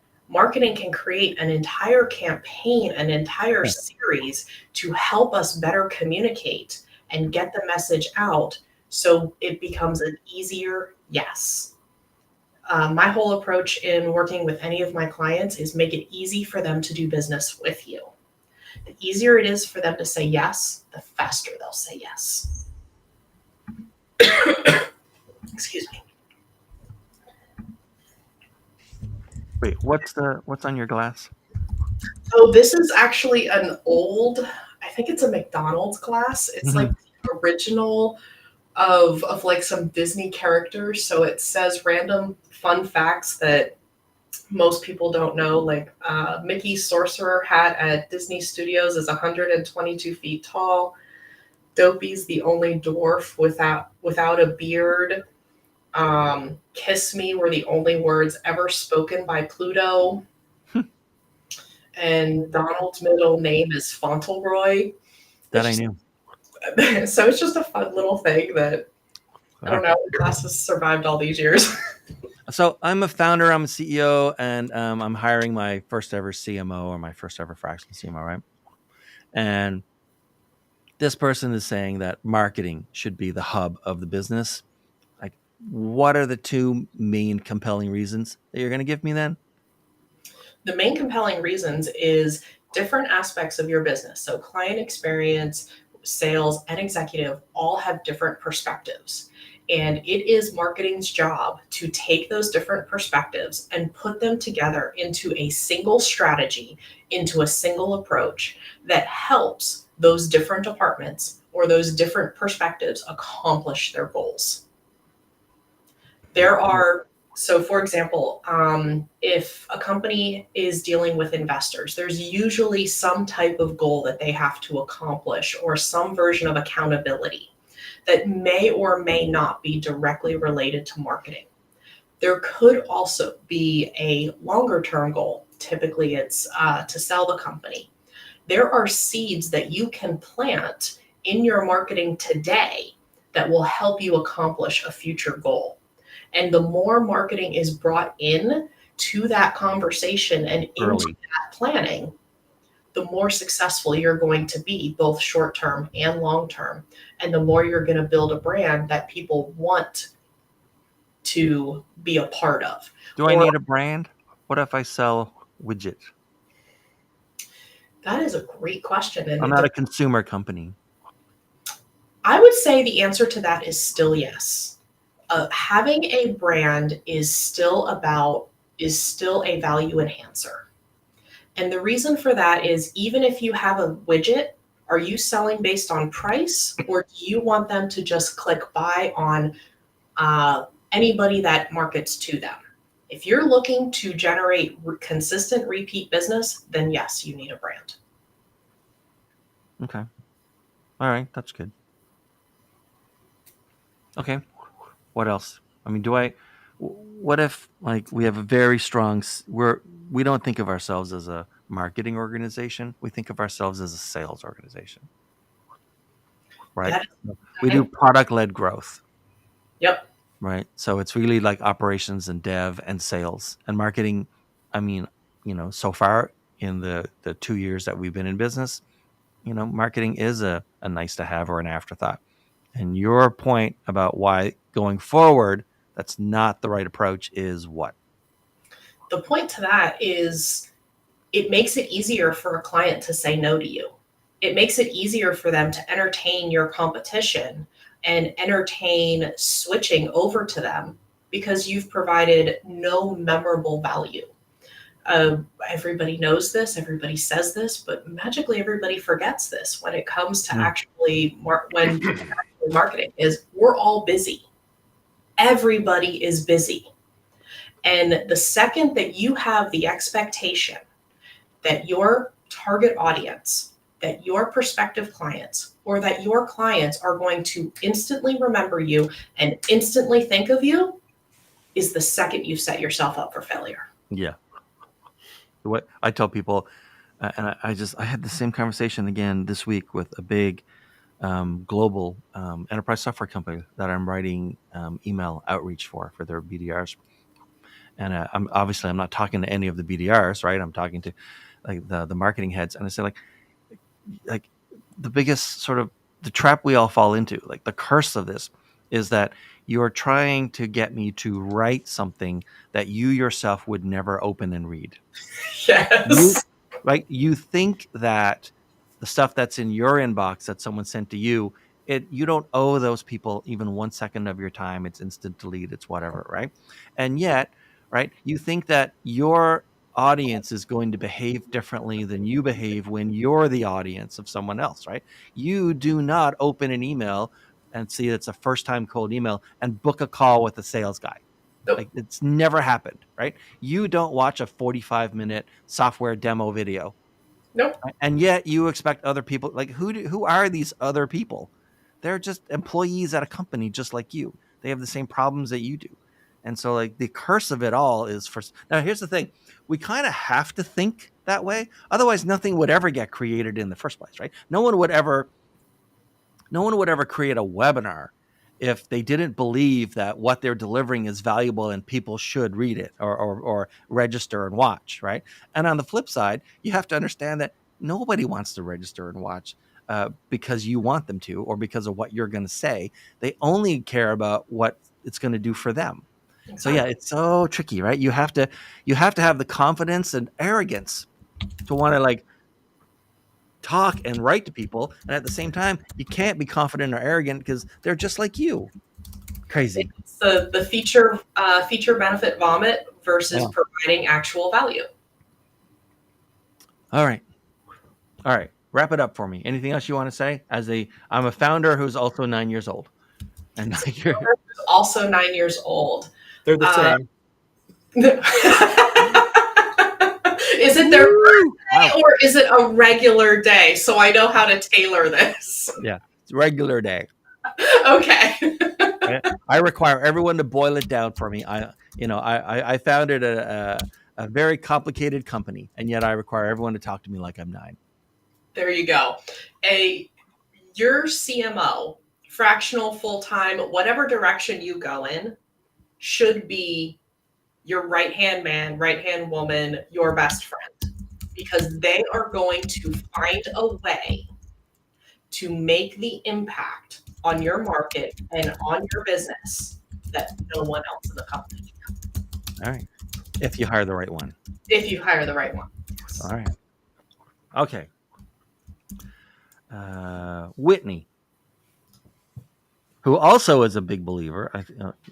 can create an entire campaign, an entire series to help us better communicate and get the message out so it becomes an easier yes. My whole approach in working with any of my clients is make it easy for them to do business with you. The easier it is for them to say yes, the faster they'll say yes. Excuse me. Wait, what's on your glass? Oh, this is actually an old, I think it's a McDonald's glass. It's like the original of like some Disney characters. So it says random fun facts that most people don't know. Like Mickey's sorcerer hat at Disney Studios is 122 feet tall. Dopey's the only dwarf without a beard. Kiss me were the only words ever spoken by Pluto. And Donald's middle name is Fauntleroy. That I knew. So it's just a fun little thing that I don't know. The class has survived all these years. So I'm a founder, I'm a CEO, and I'm hiring my first ever CMO or my first ever fractional CMO, right? And this person is saying that marketing should be the hub of the business. Like, what are the 2 main compelling reasons that you're going to give me then? The main compelling reasons is different aspects of your business. So client experience, sales, and executive all have different perspectives. And it is marketing's job to take those different perspectives and put them together into a single strategy, into a single approach that helps those different departments or those different perspectives accomplish their goals. So for example, if a company is dealing with investors, there's usually some type of goal that they have to accomplish or some version of accountability that may or may not be directly related to marketing. There could also be a longer term goal. Typically, it's to sell the company. There are seeds that you can plant in your marketing today that will help you accomplish a future goal. And the more marketing is brought in to that conversation and into that planning, the more successful you're going to be, both short term and long term. And the more you're going to build a brand that people want to be a part of. Do I need a brand? What if I sell widgets? That is a great question. And I'm not a consumer company. I would say the answer to that is still yes. Having a brand is still a value enhancer. And the reason for that is, even if you have a widget, are you selling based on price, or do you want them to just click buy on anybody that markets to them? If you're looking to generate consistent repeat business, then yes, you need a brand. Okay. All right. That's good. Okay. What else? I mean, what if, like, we have a very strong, we don't think of ourselves as a marketing organization. We think of ourselves as a sales organization, right? We do product-led growth. Yep. Right. So it's really like operations and dev and sales and marketing. I mean, so far in the 2 years that we've been in business, marketing is a nice to have or an afterthought. And your point about why going forward, that's not the right approach is what? The point to that is, it makes it easier for a client to say no to you. It makes it easier for them to entertain your competition and entertain switching over to them, because you've provided no memorable value. Everybody knows this, everybody says this, but magically everybody forgets this when it comes to actually marketing is we're all busy. Everybody is busy. And the second that you have the expectation that your target audience, that your prospective clients, or that your clients are going to instantly remember you and instantly think of you, is the second you've set yourself up for failure. Yeah. What I tell people, and I had the same conversation again this week with a big global enterprise software company that I'm writing email outreach for their BDRs. And I'm not talking to any of the BDRs, right? I'm talking to like the marketing heads, and I say like the biggest sort of the trap we all fall into, like the curse of this, is that you're trying to get me to write something that you yourself would never open and read. Yes. You think that the stuff that's in your inbox that someone sent to you, you don't owe those people even 1 second of your time. It's instant delete. It's whatever, right? And yet, right, you think that your audience is going to behave differently than you behave when you're the audience of someone else, right? You do not open an email and see it's a first-time cold email and book a call with a sales guy. Nope. Like, it's never happened, right? You don't watch a 45-minute software demo video. Nope. Right? And yet you expect other people, like, who are these other people? They're just employees at a company just like you. They have the same problems that you do. And so, like, the curse of it all is now, here's the thing. We kind of have to think that way. Otherwise, nothing would ever get created in the first place, right? No one would ever create a webinar if they didn't believe that what they're delivering is valuable and people should read it or register and watch, right? And on the flip side, you have to understand that nobody wants to register and watch because you want them to or because of what you're going to say. They only care about what it's going to do for them. Exactly. So yeah, it's so tricky, right? You have to have the confidence and arrogance to want to like talk and write to people, and at the same time you can't be confident or arrogant because they're just like you. Crazy. It's the feature benefit vomit versus providing actual value. All right, wrap it up for me. Anything else you want to say? I'm a founder who's also 9 years old, and you're also 9 years old. They're the same. Is it their birthday or is it a regular day? So I know how to tailor this. Yeah, it's a regular day. Okay. I require everyone to boil it down for me. I founded a very complicated company, and yet I require everyone to talk to me like I'm 9. There you go. Your CMO, fractional, full-time, whatever direction you go in, should be your right-hand man, right-hand woman, your best friend, because they are going to find a way to make the impact on your market and on your business that no one else in the company can. All right. If you hire the right one. If you hire the right one. Yes. All right. Okay. Whitney, who also is a big believer.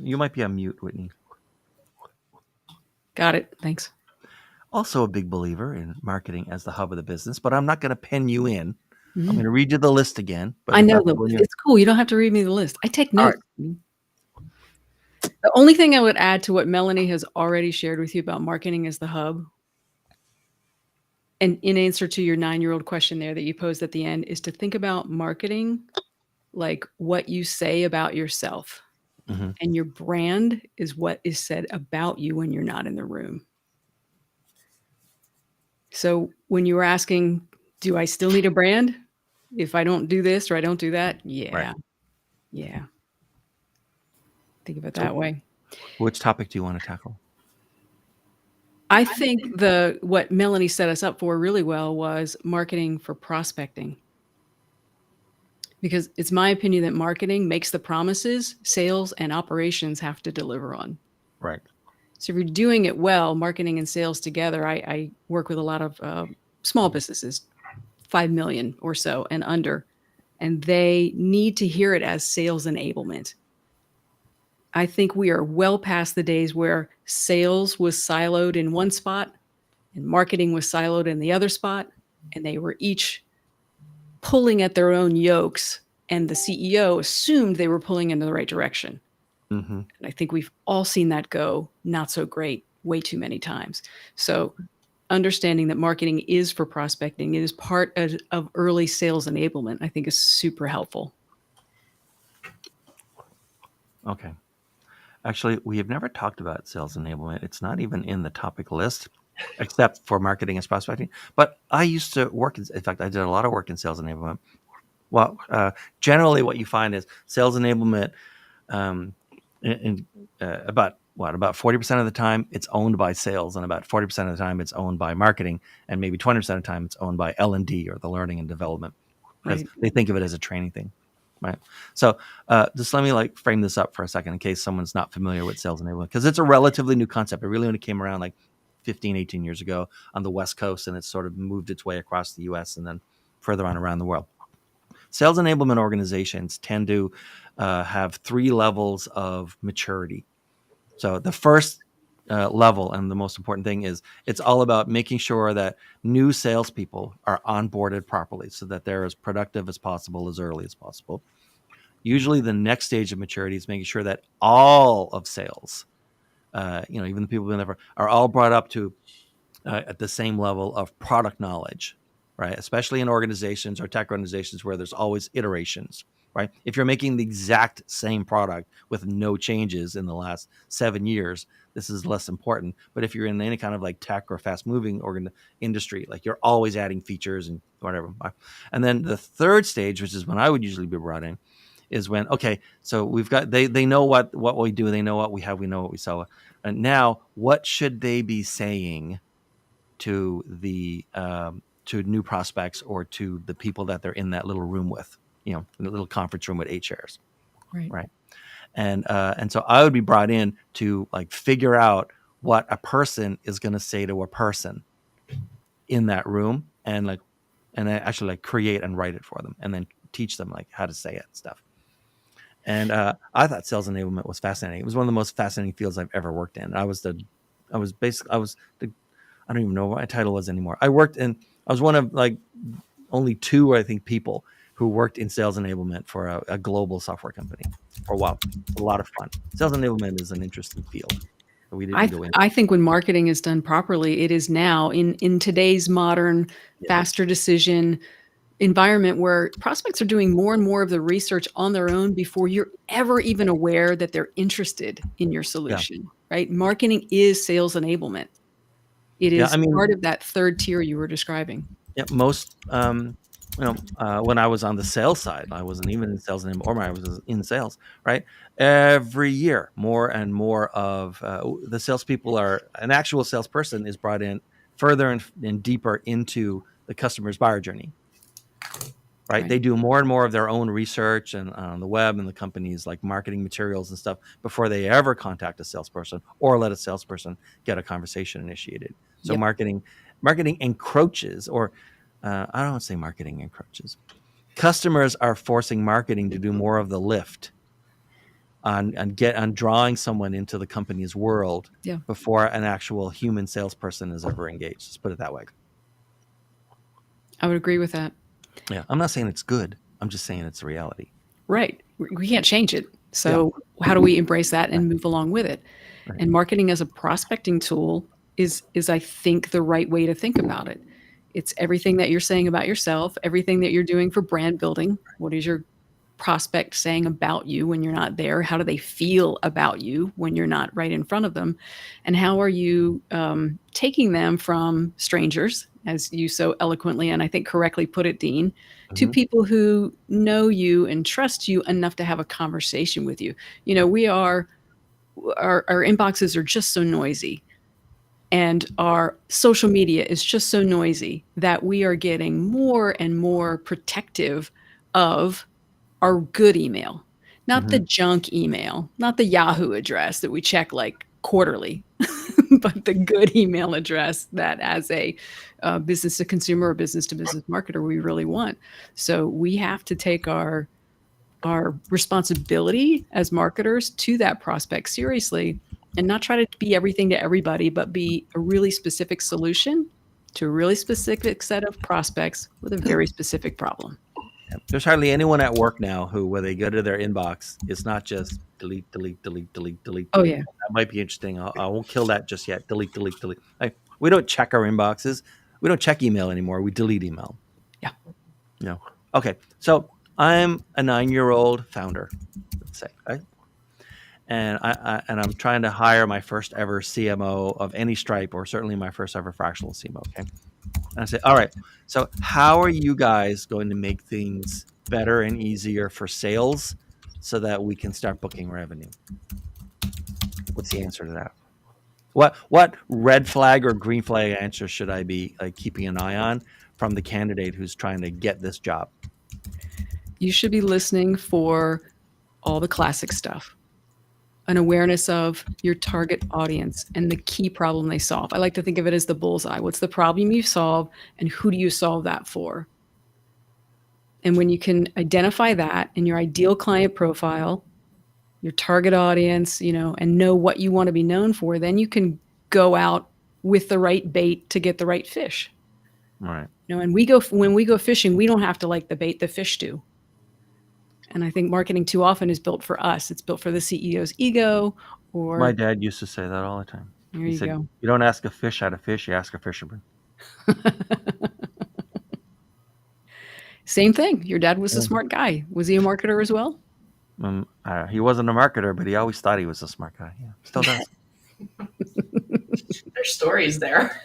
You might be on mute, Whitney. Got it. Thanks. Also a big believer in marketing as the hub of the business, but I'm not going to pen you in. I'm going to read you the list again. But I know. It's cool. You don't have to read me the list. I take notes. Right. The only thing I would add to what Melanie has already shared with you about marketing as the hub, and in answer to your 9-year-old question there that you posed at the end, is to think about marketing like what you say about yourself. Mm-hmm. And your brand is what is said about you when you're not in the room. So when you were asking, do I still need a brand if I don't do this or I don't do that? Yeah. Right. Yeah. Think of it that way. Which topic do you want to tackle? I think what Melanie set us up for really well was marketing for prospecting. Because it's my opinion that marketing makes the promises sales and operations have to deliver on. Right. So if you're doing it well, marketing and sales together, I work with a lot of small businesses, 5 million or so and under, and they need to hear it as sales enablement. I think we are well past the days where sales was siloed in one spot and marketing was siloed in the other spot, and they were each pulling at their own yokes, and the CEO assumed they were pulling in the right direction. Mm-hmm. And I think we've all seen that go not so great way too many times. So understanding that marketing is for prospecting, it is part of early sales enablement, I think is super helpful. Okay. Actually, we have never talked about sales enablement. It's not even in the topic list, except for marketing and prospecting. But I used to work in fact, I did a lot of work in sales enablement. Well, generally what you find is sales enablement about 40% of the time it's owned by sales, and about 40% of the time it's owned by marketing, and maybe 20% of the time it's owned by L&D, or the learning and development, because they think of it as a training thing. Right. So just let me frame this up for a second in case someone's not familiar with sales enablement, because it's a relatively new concept. It really only came around 15, 18 years ago on the West Coast, and it's sort of moved its way across the US and then further on around the world. Sales enablement organizations tend to have 3 levels of maturity. So the first level, and the most important thing, is it's all about making sure that new salespeople are onboarded properly so that they're as productive as possible as early as possible. Usually the next stage of maturity is making sure that all of sales, even the people who never, are all brought up to at the same level of product knowledge, right? Especially in organizations or tech organizations where there's always iterations, right? If you're making the exact same product with no changes in the last 7 years, this is less important. But if you're in any kind of tech or fast moving industry, you're always adding features and whatever. And then the third stage, which is when I would usually be brought in, is when, okay, so we've got, they know what we do, they know what we have, we know what we sell. And now what should they be saying to the to new prospects or to the people that they're in that little room with, in a little conference room with 8 chairs, right? And so I would be brought in to figure out what a person is going to say to a person in that room, and actually create and write it for them, and then teach them how to say it and stuff. And I thought sales enablement was fascinating. It was one of the most fascinating fields I've ever worked in. I don't even know what my title was anymore. I was one of only 2, I think, people who worked in sales enablement for a global software company for a while. A lot of fun. Sales enablement is an interesting field. We didn't go into. I think when marketing is done properly, it is now in today's modern, faster decision environment where prospects are doing more and more of the research on their own before you're ever even aware that they're interested in your solution. right? Marketing is sales enablement. It Yeah, is I mean, part of that third tier you were describing. yeah, most when I was on the sales side, I wasn't even in sales anymore, or I was in sales, right? Every year, more and more of the salespeople an actual salesperson is brought in further and deeper into the customer's buyer journey, right? Right. They do more and more of their own research and on the web and the company's like marketing materials and stuff before they ever contact a salesperson or let a salesperson get a conversation initiated. So Yep. marketing encroaches, or I don't want to say marketing encroaches. Customers are forcing marketing to do more of the lift on drawing someone into the company's world Yeah. before an actual human salesperson is ever engaged. Let's put it that way. I would agree with that. Yeah, I'm not saying it's good. I'm just saying it's reality. Right. We can't change it. So how do we embrace that and move along with it? Right. And marketing as a prospecting tool is I think the right way to think about it. It's everything that you're saying about yourself, everything that you're doing for brand building. What is your prospect saying about you when you're not there? How do they feel about you when you're not right in front of them? And how are you taking them from strangers, as you so eloquently and I think correctly put it, Dean, to Mhm. people who know you and trust you enough to have a conversation with you? You know, our inboxes are just so noisy, and our social media is just so noisy that we are getting more and more protective of our good email, not the Mhm. junk email, not the Yahoo address that we check like quarterly, but the good email address that as a business to consumer or business to business marketer we really want. So we have to take our responsibility as marketers to that prospect seriously and not try to be everything to everybody, but be a really specific solution to a really specific set of prospects with a very specific problem. There's hardly anyone at work now who, when they go to their inbox, it's not just delete, delete, delete, delete, delete. Oh, yeah. That might be interesting. I won't kill that just yet. Delete, delete, delete. We don't check our inboxes. We don't check email anymore. We delete email. Yeah. No. Okay. So I'm a 9-year-old founder, let's say, right? And I'm trying to hire my first ever CMO of any stripe, or certainly my first ever fractional CMO. Okay. And I say, all right, so how are you guys going to make things better and easier for sales so that we can start booking revenue? What's the answer to that? What red flag or green flag answer should I be keeping an eye on from the candidate who's trying to get this job? You should be listening for all the classic stuff, an awareness of your target audience and the key problem they solve. I like to think of it as the bullseye. What's the problem you solve and who do you solve that for? And when you can identify that in your ideal client profile, your target audience, you know, and know what you want to be known for, then you can go out with the right bait to get the right fish. Right. You know, and when we go fishing, we don't have to like the bait, the fish do. And I think marketing too often is built for us. It's built for the CEO's ego, or My dad used to say that all the time. there He you said, go. you don't ask a fish how to fish, you ask a fisherman. Same thing. Your dad was a Yeah. smart guy. Was he a marketer as well? He wasn't a marketer, but he always thought he was a smart guy. Yeah, still does. There's stories there.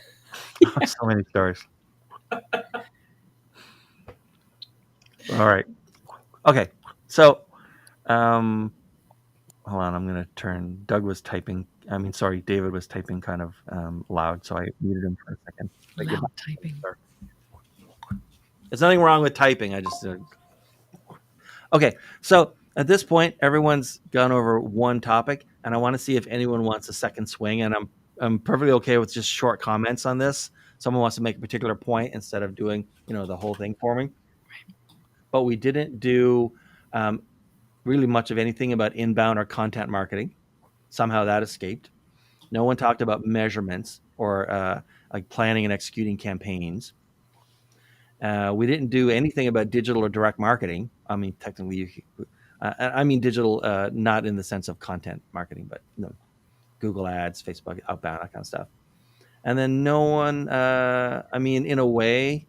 So many stories. All right. Okay. So, hold on. I'm going to turn. David was typing kind of loud, so I muted him for a second. Loud typing. There's nothing wrong with typing. I just okay. So at this point, everyone's gone over one topic, and I want to see if anyone wants a second swing. And I'm perfectly okay with just short comments on this. Someone wants to make a particular point instead of doing the whole thing for me. But we didn't do really much of anything about inbound or content marketing. Somehow that escaped. No one talked about measurements or like planning and executing campaigns. We didn't do anything about digital or direct marketing. I mean, technically, I mean digital, not in the sense of content marketing, but Google Ads, Facebook, outbound, that kind of stuff. And then no one, I mean, in a way,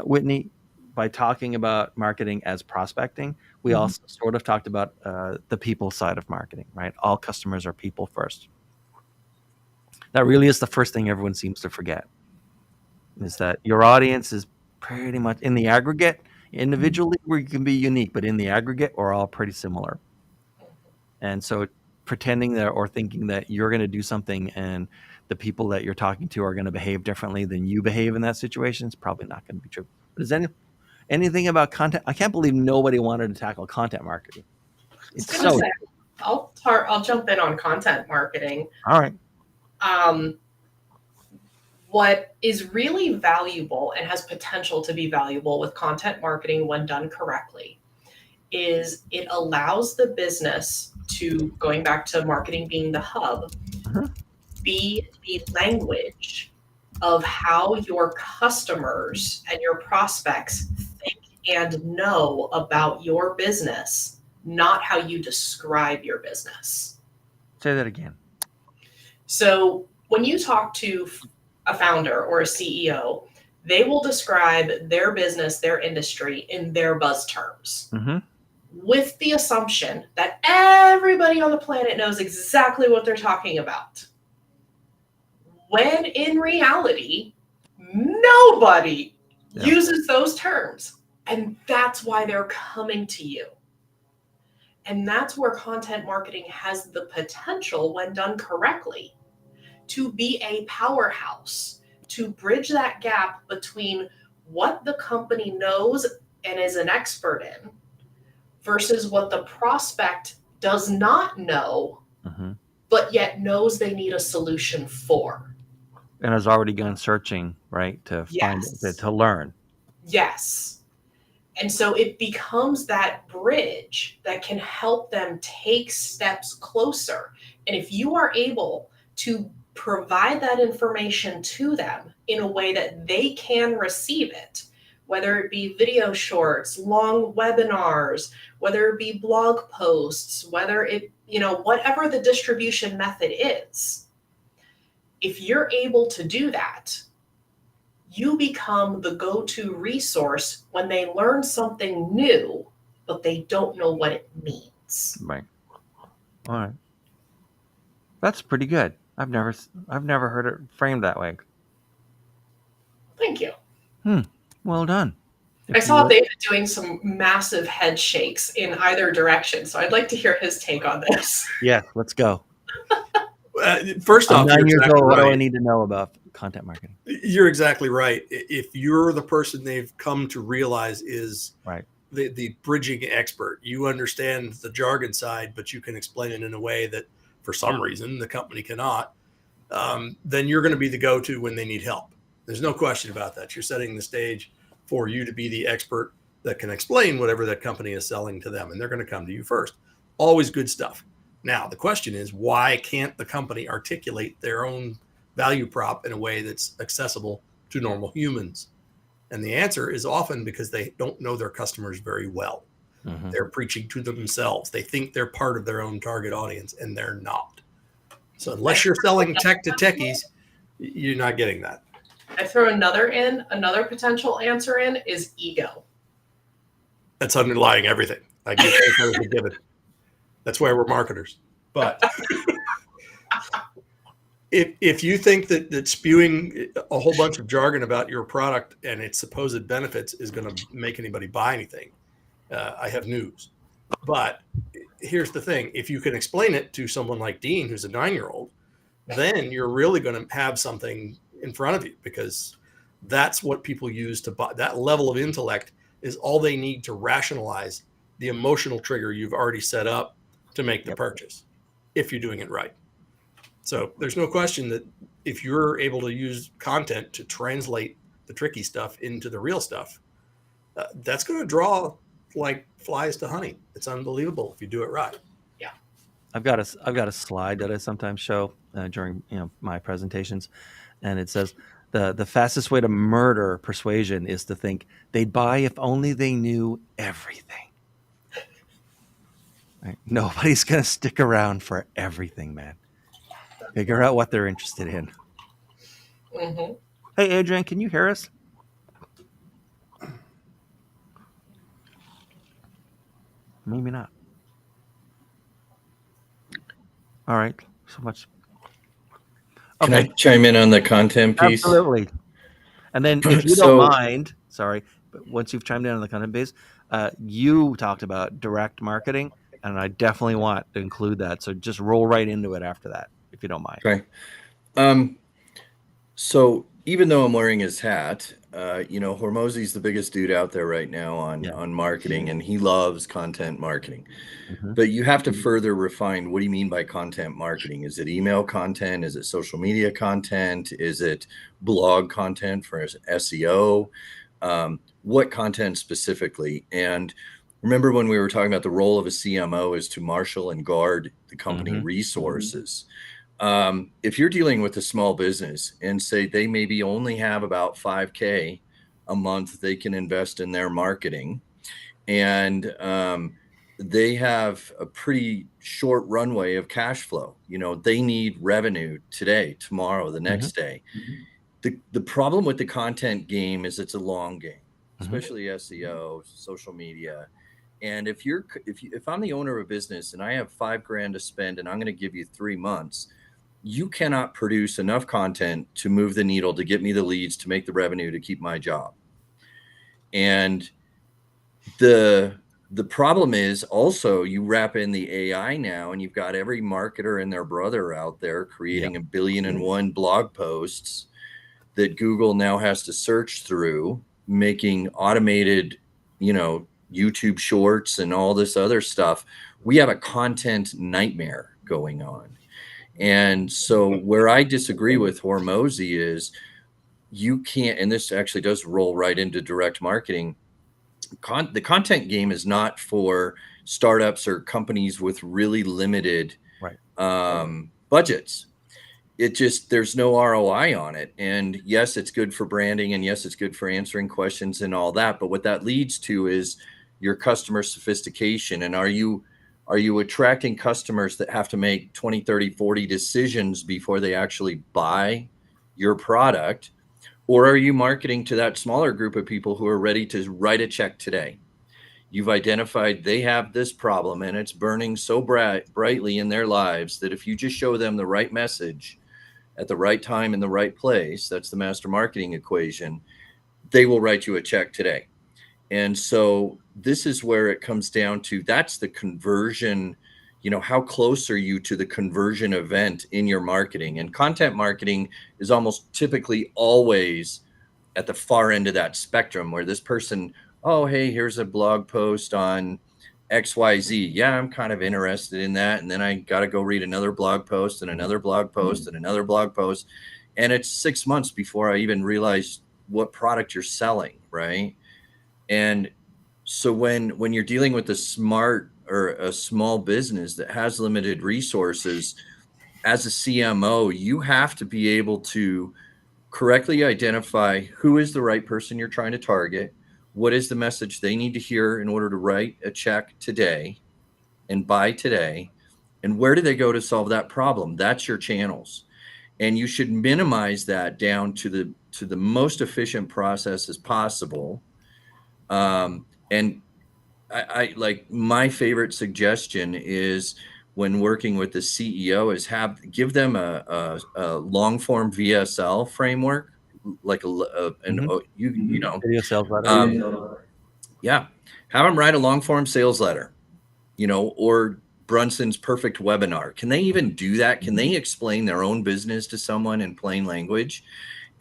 Whitney, by talking about marketing as prospecting, we also sort of talked about the people side of marketing, right? All customers are people first. That really is the first thing everyone seems to forget, is that your audience is pretty much in the aggregate. Individually, we can be unique, but in the aggregate, we're all pretty similar. And so pretending that or thinking that you're going to do something and the people that you're talking to are going to behave differently than you behave in that situation is probably not going to be true. But is anything about content? I can't believe nobody wanted to tackle content marketing. It's I was so gonna say, I'll jump in on content marketing. all right. What is really valuable and has potential to be valuable with content marketing when done correctly is it allows the business to, going back to marketing being the hub, Mhm. be the language of how your customers and your prospects think and know about your business, not how you describe your business. Say that again. So when you talk to a founder or a CEO, they will describe their business, their industry in their buzz terms, with the assumption that everybody on the planet knows exactly what they're talking about. When in reality, nobody uses those terms. And that's why they're coming to you. And that's where content marketing has the potential, when done correctly, to be a powerhouse, to bridge that gap between what the company knows and is an expert in versus what the prospect does not know, but yet knows they need a solution for. And has already gone searching, right, to find it, to learn. Yes. And so it becomes that bridge that can help them take steps closer. And if you are able to provide that information to them in a way that they can receive it, whether it be video shorts, long webinars, whether it be blog posts, whether it, whatever the distribution method is, if you're able to do that, you become the go-to resource when they learn something new, but they don't know what it means. Right. All right. That's pretty good. I've never heard it framed that way. Thank you. Well done. I saw David doing some massive head shakes in either direction, so I'd like to hear his take on this. Yeah, let's go. First off, I'm 9 you're years exactly old. What do I right. need to know about content marketing? You're exactly right. If you're the person they've come to realize is Right. the bridging expert, you understand the jargon side, but you can explain it in a way that for some reason the company cannot, then you're going to be the go-to when they need help. There's no question about that. You're setting the stage for you to be the expert that can explain whatever that company is selling to them, and they're going to come to you first. Always good stuff. Now, the question is, why can't the company articulate their own value prop in a way that's accessible to normal humans? And the answer is often because they don't know their customers very well. They're preaching to themselves. They think they're part of their own target audience, and they're not. So unless you're selling tech to techies, you're not getting that. I throw another potential answer in is ego. That's underlying everything. I get that as a given. That's why we're marketers. But if you think that spewing a whole bunch of jargon about your product and its supposed benefits is going to make anybody buy anything, I have news. But here's the thing. If you can explain it to someone like Dean, who's a 9-year-old, then you're really going to have something in front of you, because that's what people use to buy. That level of intellect is all they need to rationalize the emotional trigger you've already set up to make the purchase, if you're doing it right. So there's no question that if you're able to use content to translate the tricky stuff into the real stuff, that's going to draw like flies to honey. It's unbelievable if you do it right. Yeah. I've got a slide that I sometimes show during my presentations, and it says the fastest way to murder persuasion is to think they'd buy if only they knew everything. Right? Nobody's gonna stick around for everything, man. Figure out what they're interested in. Hey, Adrian, can you hear us? Maybe not. All right, so much. Can Okay, I chime in on the content piece? absolutely. And then, if you don't mind, sorry, but once you've chimed in on the content base, you talked about direct marketing, and I definitely want to include that. So just roll right into it after that, if you don't mind. Okay. So even though I'm wearing his hat, Hormozy's the biggest dude out there right now on marketing, and he loves content marketing. Mm-hmm. But you have to further refine, what do you mean by content marketing? Is it email content? Is it social media content? Is it blog content for SEO? What content specifically? And remember when we were talking about the role of a CMO is to marshal and guard the company resources. If you're dealing with a small business and say they maybe only have about 5K a month they can invest in their marketing, and they have a pretty short runway of cash flow. They need revenue today, tomorrow, the next day. The problem with the content game is it's a long game, especially SEO, social media. And if I'm the owner of a business and I have $5,000 to spend and I'm going to give you 3 months, you cannot produce enough content to move the needle, to get me the leads, to make the revenue, to keep my job. And the problem is also, you wrap in the AI now, and you've got every marketer and their brother out there creating 1,000,000,001 blog posts that Google now has to search through, making automated, YouTube shorts and all this other stuff. We have a content nightmare going on. And so where I disagree with Hormozy is, you can't, and this actually does roll right into direct marketing. The content game is not for startups or companies with really limited budgets. There's no ROI on it. And yes, it's good for branding, and yes, it's good for answering questions and all that. But what that leads to is your customer sophistication. And are you attracting customers that have to make 20, 30, 40 decisions before they actually buy your product? Or are you marketing to that smaller group of people who are ready to write a check today? You've identified they have this problem and it's burning so brightly in their lives that if you just show them the right message at the right time in the right place, that's the master marketing equation, they will write you a check today. And so this is where it comes down to, that's the conversion. How close are you to the conversion event in your marketing? And content marketing is almost typically always at the far end of that spectrum, where this person, oh, hey, here's a blog post on XYZ. Yeah, I'm kind of interested in that. And then I got to go read another blog post and another blog post and another blog post. And it's 6 months before I even realize what product you're selling, right? And so when you're dealing with a smart or a small business that has limited resources, as a CMO, you have to be able to correctly identify who is the right person you're trying to target, what is the message they need to hear in order to write a check today and buy today, and where do they go to solve that problem. That's your channels. And you should minimize that down to the most efficient process as possible. And I like, my favorite suggestion is, when working with the CEO, is give them a long form VSL framework, like Video sales letter. Have them write a long form sales letter, or Brunson's perfect webinar. Can they even do that? Can they explain their own business to someone in plain language?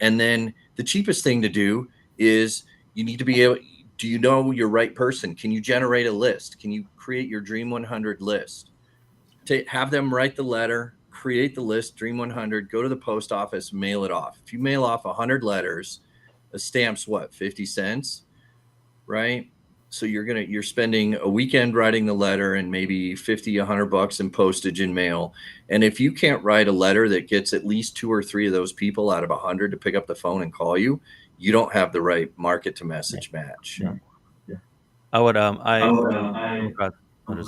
And then the cheapest thing to do is, you need to be able, do you know your right person? Can you generate a list? Can you create your Dream 100 list? Have them write the letter, create the list, Dream 100, go to the post office, mail it off. If you mail off 100 letters, a stamp's what, 50 cents, right? So you're spending a weekend writing the letter and maybe 50, 100 bucks in postage and mail. And if you can't write a letter that gets at least 2 or 3 of those people out of 100 to pick up the phone and call you, you don't have the right market to message match. I would there's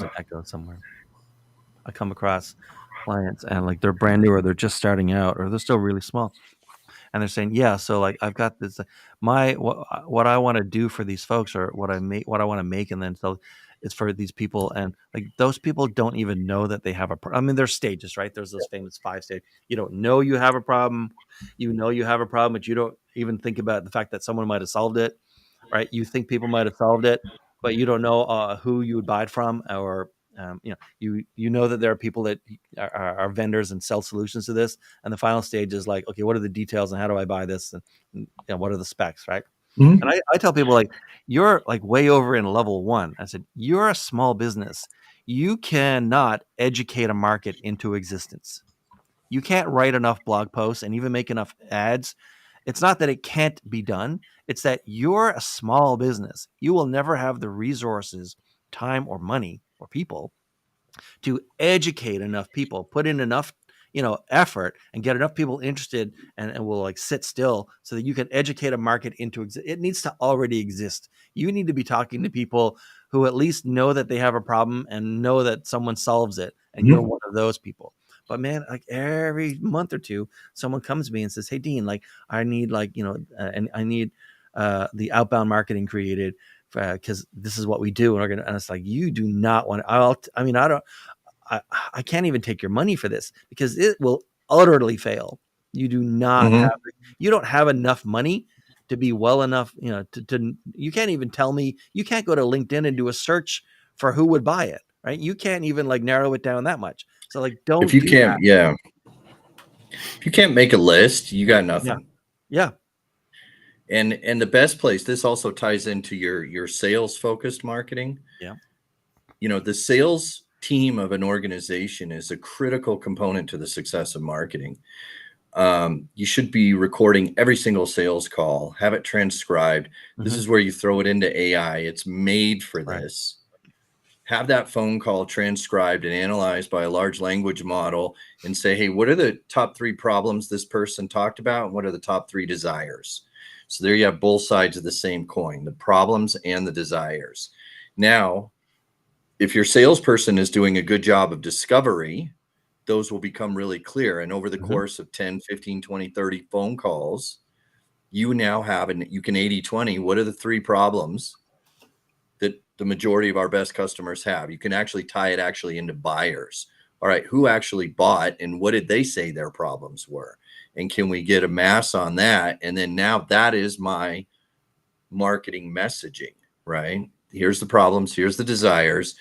an echo somewhere. I come across clients and like they're brand new, or they're just starting out, or they're still really small, and they're saying, yeah, so like I've got this, what I want to do for these folks, or what I want to make, and then so it's for these people, and like those people don't even know that they have a problem. I mean, there's stages, right? There's those famous 5 stages. You don't know you have a problem. You know you have a problem, but you don't even think about the fact that someone might have solved it, right? You think people might have solved it, but you don't know who you would buy it from, or you know that there are people that are vendors and sell solutions to this, and the final stage is like, okay, what are the details and how do I buy this, and what are the specs, right? Mhm. And I tell people, like, you're like way over in level 1. I said, you're a small business. You cannot educate a market into existence. You can't write enough blog posts and even make enough ads. It's not that it can't be done. It's that you're a small business. You will never have the resources, time, or money, or people to educate enough people, put in enough, effort, and get enough people interested, and will like sit still so that you can educate a market into it needs to already exist. You need to be talking to people who at least know that they have a problem and know that someone solves it, and you're one of those people. But man, like every month or two, someone comes to me and says, "Hey, Dean, like I need and I need the outbound marketing created because this is what we do." And we're gonna, and it's like, you do not want to. I don't. I can't even take your money for this because it will utterly fail. You do not Mhm. have. You don't have enough money to be well enough. To you can't even tell me. You can't go to LinkedIn and do a search for who would buy it. Right? You can't even like narrow it down that much. So like, If don't you do can't, that. yeah, if you can't make a list, you got Yeah. nothing. Yeah. And the best place, this also ties into your sales focused marketing. Yeah. The sales team of an organization is a critical component to the success of marketing. You should be recording every single sales call, have it transcribed. This Mhm. is where you throw it into AI. It's made for Right. this. Have that phone call transcribed and analyzed by a large language model and say, hey, what are the top 3 problems this person talked about? And what are the top 3 desires? So there you have both sides of the same coin, the problems and the desires. Now, if your salesperson is doing a good job of discovery, those will become really clear. And over the Mhm. course of 10, 15, 20, 30 phone calls, you now have, and you can 80-20, what are the 3 problems that the majority of our best customers have? You can actually tie it actually into buyers. All right, who actually bought and what did they say their problems were? And can we get a mass on that? And then now that is my marketing messaging, right? Here's the problems, here's the desires.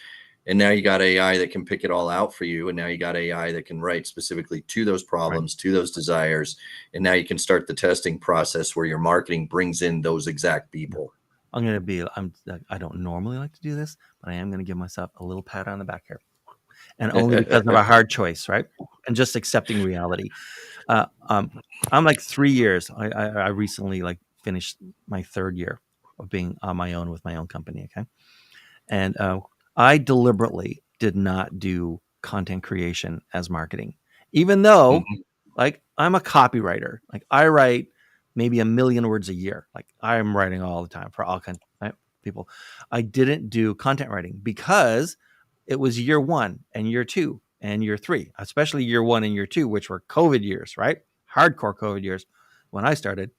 And now you got AI that can pick it all out for you. And now you got AI that can write specifically to those problems, to those desires. And now you can start the testing process where your marketing brings in those exact people. I don't normally like to do this, but I am going to give myself a little pat on the back here, and only because of a hard choice, right? And just accepting reality. I'm like 3 years. I recently like finished my 3rd year of being on my own with my own company. Okay, and I deliberately did not do content creation as marketing, even though Mhm. like I'm a copywriter. Like I write maybe 1,000,000 words a year. Like I'm writing all the time for all kinds of people. I didn't do content writing because it was year 1 and year 2 and year 3, especially year 1 and year 2, which were COVID years, right? Hardcore COVID years when I started,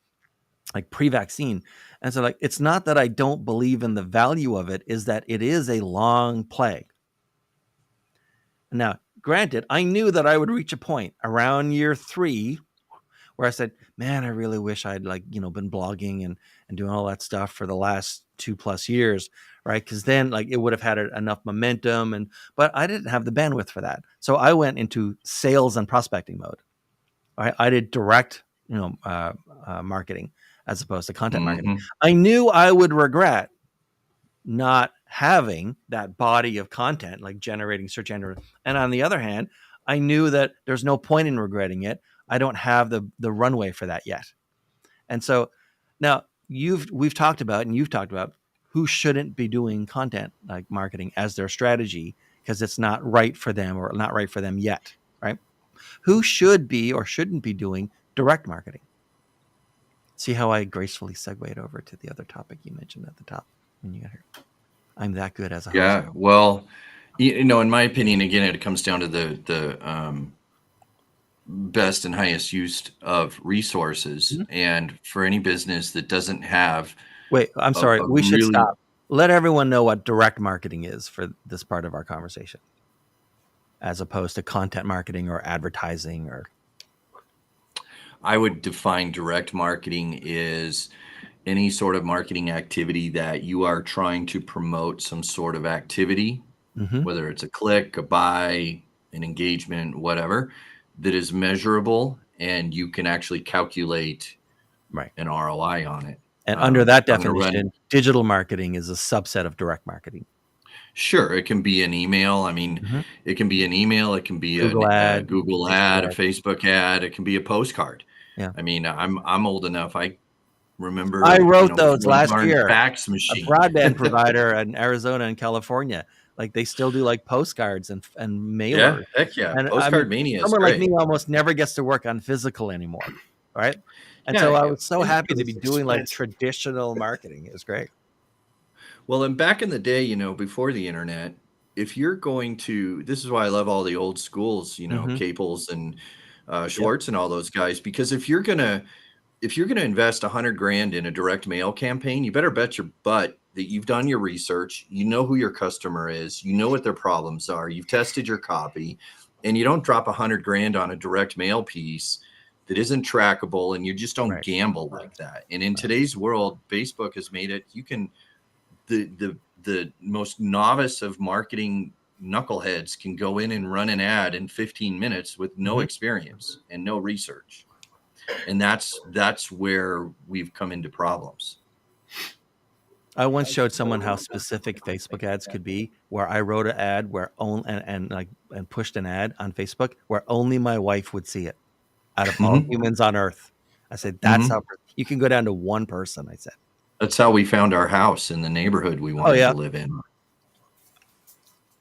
like pre-vaccine. And so like, it's not that I don't believe in the value of it, is that it is a long play. Now, granted, I knew that I would reach a point around year 3 where I said, man, I really wish I'd been blogging and doing all that stuff for the last 2+ years, right? Because then like it would have had enough momentum, but I didn't have the bandwidth for that. So I went into sales and prospecting mode. Right? I did direct, marketing as opposed to content marketing. Mhm. I knew I would regret not having that body of content, like generating search engine. And on the other hand, I knew that there's no point in regretting it. I don't have the runway for that yet. And so now we've talked about, and you've talked about who shouldn't be doing content like marketing as their strategy because it's not right for them or not right for them yet, right? Who should be or shouldn't be doing direct marketing? See how I gracefully segued over to the other topic you mentioned at the top when you got here. I'm that good as a host. Yeah, well, in my opinion, again, it comes down to the best and highest use of resources. Mhm. And for any business that doesn't have Wait, I'm a sorry. We should really stop. let everyone know what direct marketing is for this part of our conversation, as opposed to content marketing or advertising. Or I would define direct marketing is any sort of marketing activity that you are trying to promote some sort of activity, whether it's a click, a buy, an engagement, whatever, that is measurable and you can actually calculate right. an ROI on it. And under that I'm gonna definition, digital marketing is a subset of direct marketing. Sure, it can be an email. I mean, it can be an email. It can be Google a ad, Google ad, a Facebook ad. It can be a postcard. Yeah. I mean, I'm old enough. I remember, I wrote those before the last darn year. fax A machine. broadband provider in Arizona and California, like they still do like postcards and mailers. Yeah, heck yeah. And Postcard mania is someone like great. me almost never gets to work on physical anymore, right? And Yeah, so I was so and happy to it's be doing like expensive. traditional marketing. It was great. Well, and back in the day, before the internet, if you're going to, this is why I love all the old schools, Caples and Schwartz and all those guys, because if you're gonna invest $100,000 in a direct mail campaign, you better bet your butt that you've done your research, you know who your customer is, you know what their problems are, you've tested your copy, and you don't drop $100,000 on a direct mail piece that isn't trackable, and you just don't gamble like that. And in today's world, Facebook has made it, you can, the most novice of marketing knuckleheads can go in and run an ad in 15 minutes with no experience and no research. And that's where we've come into problems. I once showed someone how specific Facebook ads could be, where I wrote an ad where and pushed an ad on Facebook where only my wife would see it out of all humans on earth. I said, that's how you can go down to one person. I said, that's how we found our house in the neighborhood we wanted to live in.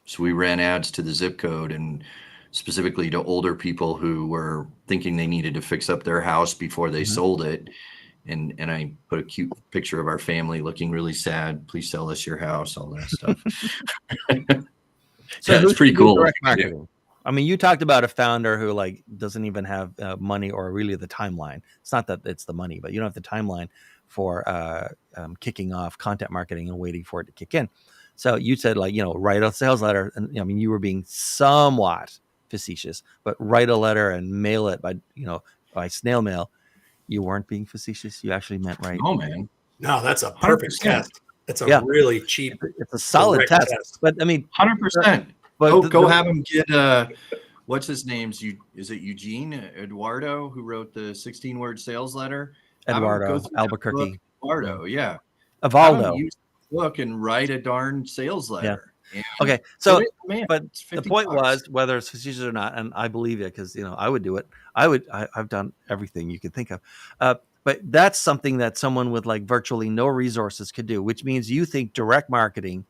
So we ran ads to the zip code and specifically to older people who were thinking they needed to fix up their house before they sold it. And I put a cute picture of our family looking really sad. Please sell us your house, all that stuff. So it's pretty cool. Direct marketing. I mean, you talked about a founder who like doesn't even have money or really the timeline. It's not that it's the money, but you don't have the timeline for kicking off content marketing and waiting for it to kick in. So you said like, write a sales letter. And I mean, you were being somewhat facetious, but write a letter and mail it by snail mail. You weren't being facetious. You actually meant right. Oh man. No, that's a perfect 100%. test. It's a really cheap. It's a solid test. But I mean, 100%. But go have him get what's his name? Is it Eugene Eduardo who wrote the 16-word sales letter? Eduardo Albuquerque. Eduardo, yeah. Evaldo. Use the book and write a darn sales letter. Yeah. Okay, so but the point bucks. was whether it's facetious or not, and I believe it because I would do it. I've done everything you could think of, but that's something that someone with like virtually no resources could do. Which means you think direct marketing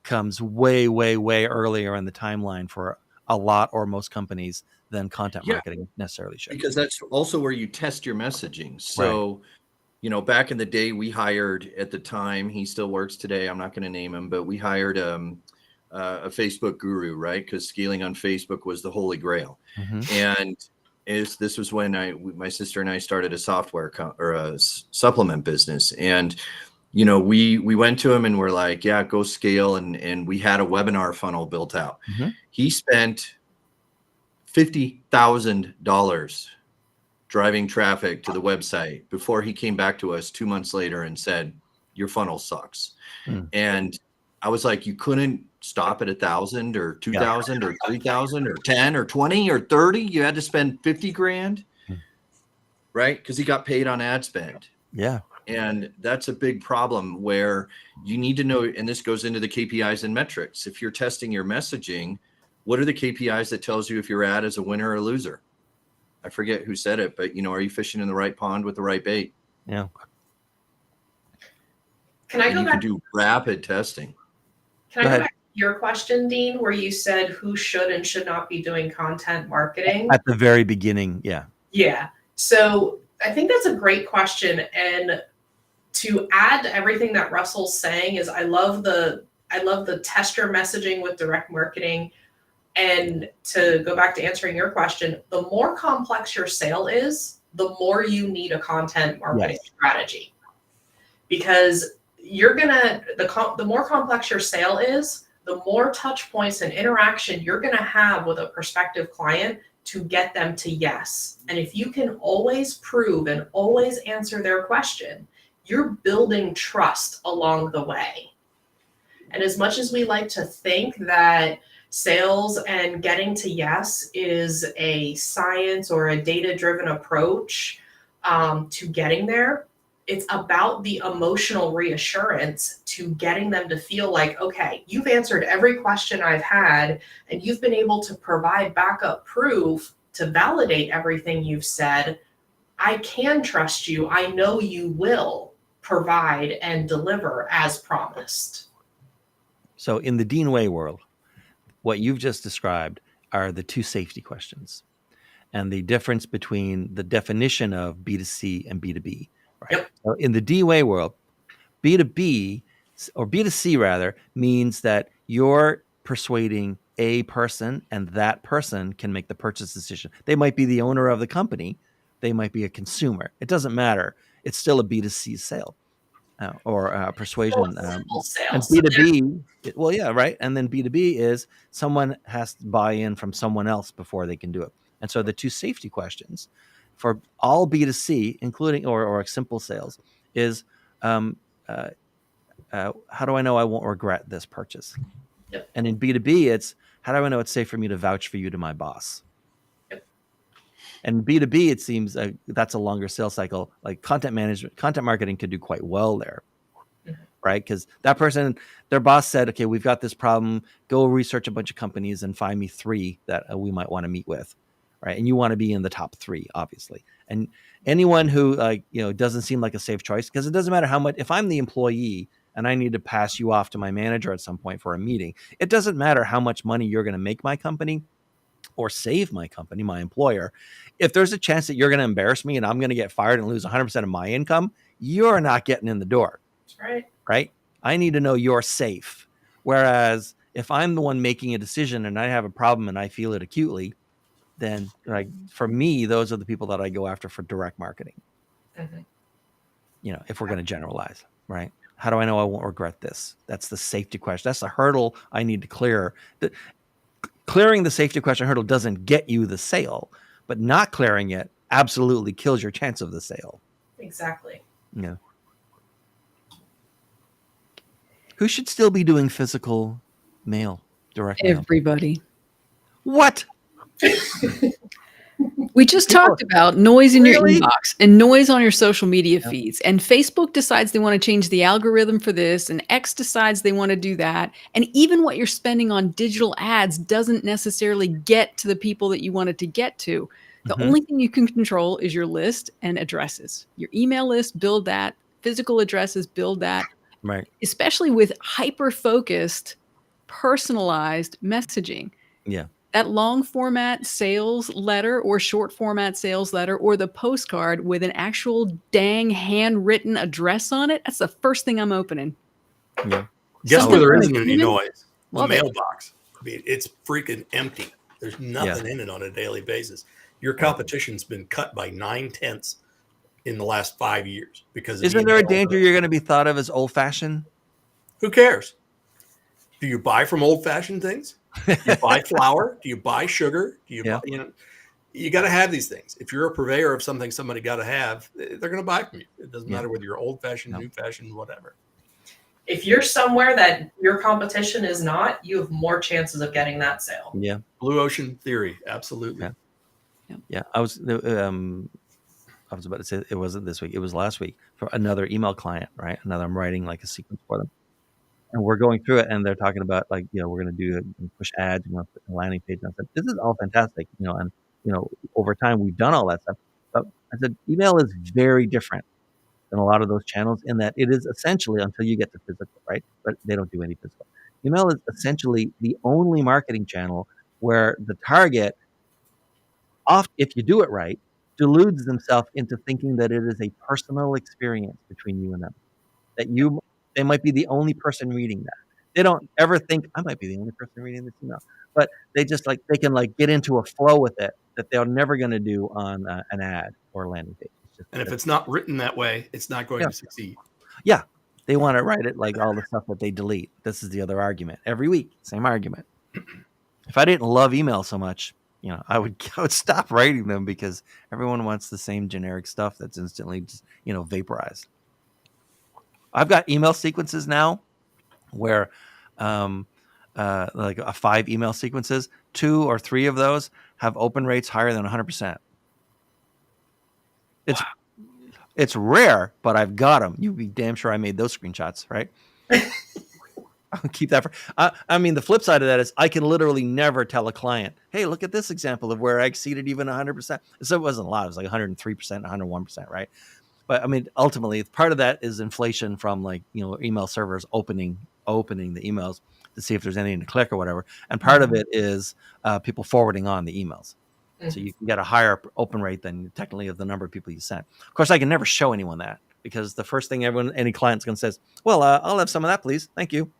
comes way, way, way earlier in the timeline for a lot or most companies than content marketing necessarily should. Because that's also where you test your messaging. So. Right. Back in the day, we hired at the time, he still works today. I'm not going to name him, but we hired a Facebook guru, right? Because scaling on Facebook was the holy grail. And this was when my sister and I started a software or a supplement business. And, we went to him and we're like, yeah, go scale. And we had a webinar funnel built out. He spent $50,000 driving traffic to the website before he came back to us 2 months later and said, your funnel sucks. And I was like, you couldn't stop at 1,000 or 2,000 or 3,000 or 10 or 20 or 30. You had to spend 50 grand, right? Because he got paid on ad spend. Yeah. And that's a big problem where you need to know, and this goes into the KPIs and metrics. If you're testing your messaging, what are the KPIs that tells you if your ad is a winner or a loser? I forget who said it, but are you fishing in the right pond with the right bait? Yeah. Can I go you back? can do rapid testing. Can I go back to your question, Dean, where you said who should and should not be doing content marketing? At the very beginning, yeah. Yeah. So I think that's a great question. And to add to everything that Russell's saying is I love the test your messaging with direct marketing. And to go back to answering your question, the more complex your sale is, the more you need a content marketing strategy. Because you're gonna the more complex your sale is, the more touch points and interaction you're gonna have with a prospective client to get them to yes. And if you can always prove and always answer their question, you're building trust along the way. And as much as we like to think that sales and getting to yes is a science or a data-driven approach to getting there, it's about the emotional reassurance to getting them to feel like, okay, you've answered every question I've had, and you've been able to provide backup proof to validate everything you've said. I can trust you. I know you will provide and deliver as promised. So in the Dean Waye world, what you've just described are the two safety questions and the difference between the definition of B2C and B2B. Right. Yep. So in the Dean Waye world, B2B or B2C rather means that you're persuading a person and that person can make the purchase decision. They might be the owner of the company. They might be a consumer. It doesn't matter. It's still a B2C sale or persuasion. Simple sales. And B2B, well, yeah, right. And then B2B is someone has to buy in from someone else before they can do it. And so the two safety questions for all B2C, including or simple sales, is how do I know I won't regret this purchase? Yep. And in B2B, it's how do I know it's safe for me to vouch for you to my boss? Yep. And B2B, it seems that's a longer sales cycle. Like content marketing could do quite well there, right? Because that person, their boss said, okay, we've got this problem. Go research a bunch of companies and find me 3 that we might want to meet with. Right. And you want to be in the top 3, obviously. And anyone who doesn't seem like a safe choice, because it doesn't matter how much, if I'm the employee and I need to pass you off to my manager at some point for a meeting, it doesn't matter how much money you're going to make my company or save my company, my employer. If there's a chance that you're going to embarrass me and I'm going to get fired and lose 100% of my income, you're not getting in the door. That's right. Right. I need to know you're safe. Whereas if I'm the one making a decision and I have a problem and I feel it acutely, then like for me, those are the people that I go after for direct marketing. Mm-hmm. If we're going to generalize, right? How do I know I won't regret this? That's the safety question. That's the hurdle I need to clear. Clearing the safety question hurdle doesn't get you the sale, but not clearing it absolutely kills your chance of the sale. Exactly. Yeah. Who should still be doing physical mail, direct mail? Everybody. What? We just talked about noise in your Really? inbox and noise on your social media feeds. And Facebook decides they want to change the algorithm for this, and X decides they want to do that. And even what you're spending on digital ads doesn't necessarily get to the people that you want it to get to. The only thing you can control is your list and addresses. Your email list, build that. Physical addresses, build that. Right. Especially with hyper-focused, personalized messaging. Yeah. That long format sales letter or short format sales letter or the postcard with an actual dang handwritten address on it, that's the first thing I'm opening. Yeah. Guess where there isn't any noise? The Love it. mailbox. I mean, it's freaking empty. There's nothing in it on a daily basis. Your competition's been cut by 9/10 in the last 5 years because of Isn't there a email. danger you're going to be thought of as old-fashioned? Who cares? Do you buy from old-fashioned things? Do you buy flour? Do you buy sugar? Do you buy, you got to have these things. If you're a purveyor of something somebody got to have, they're going to buy from you. It doesn't matter whether you're old-fashioned, new-fashioned, whatever. If you're somewhere that your competition is not, you have more chances of getting that sale. Yeah. Blue ocean theory. Absolutely. Yeah. I was about to say it wasn't this week. It was last week for another email client, right? I'm writing like a sequence for them. And we're going through it, and they're talking about we're going to do push ads, put a landing page. And I said, this is all fantastic, and over time we've done all that stuff. But I said, email is very different than a lot of those channels in that it is essentially until you get to physical, right? But they don't do any physical. Email is essentially the only marketing channel where the target, if you do it right, deludes themselves into thinking that it is a personal experience between you and them. That they might be the only person reading that. They don't ever think I might be the only person reading this email, but they just they can get into a flow with it that they're never going to do on an ad or a landing page. And if it's not written that way, it's not going to succeed. Yeah. They want to write it like all the stuff that they delete. This is the other argument. Every week, same argument. If I didn't love email so much, I would stop writing them because everyone wants the same generic stuff that's instantly just, vaporized. I've got email sequences now where like 5 email sequences, 2 or 3 of those have open rates higher than 100%. It's rare, but I've got them. You'd be damn sure I made those screenshots, right? I'll keep that for. I mean, the flip side of that is I can literally never tell a client, "Hey, look at this example of where I exceeded even 100%." So it wasn't a lot; it was like 103%, 101%, right? But I mean, ultimately, part of that is inflation from like email servers opening the emails to see if there's anything to click or whatever, and part of it is people forwarding on the emails. So you can get a higher open rate than technically of the number of people you sent. Of course, I can never show anyone that because the first thing any client's going to say is, "Well, I'll have some of that, please. Thank you."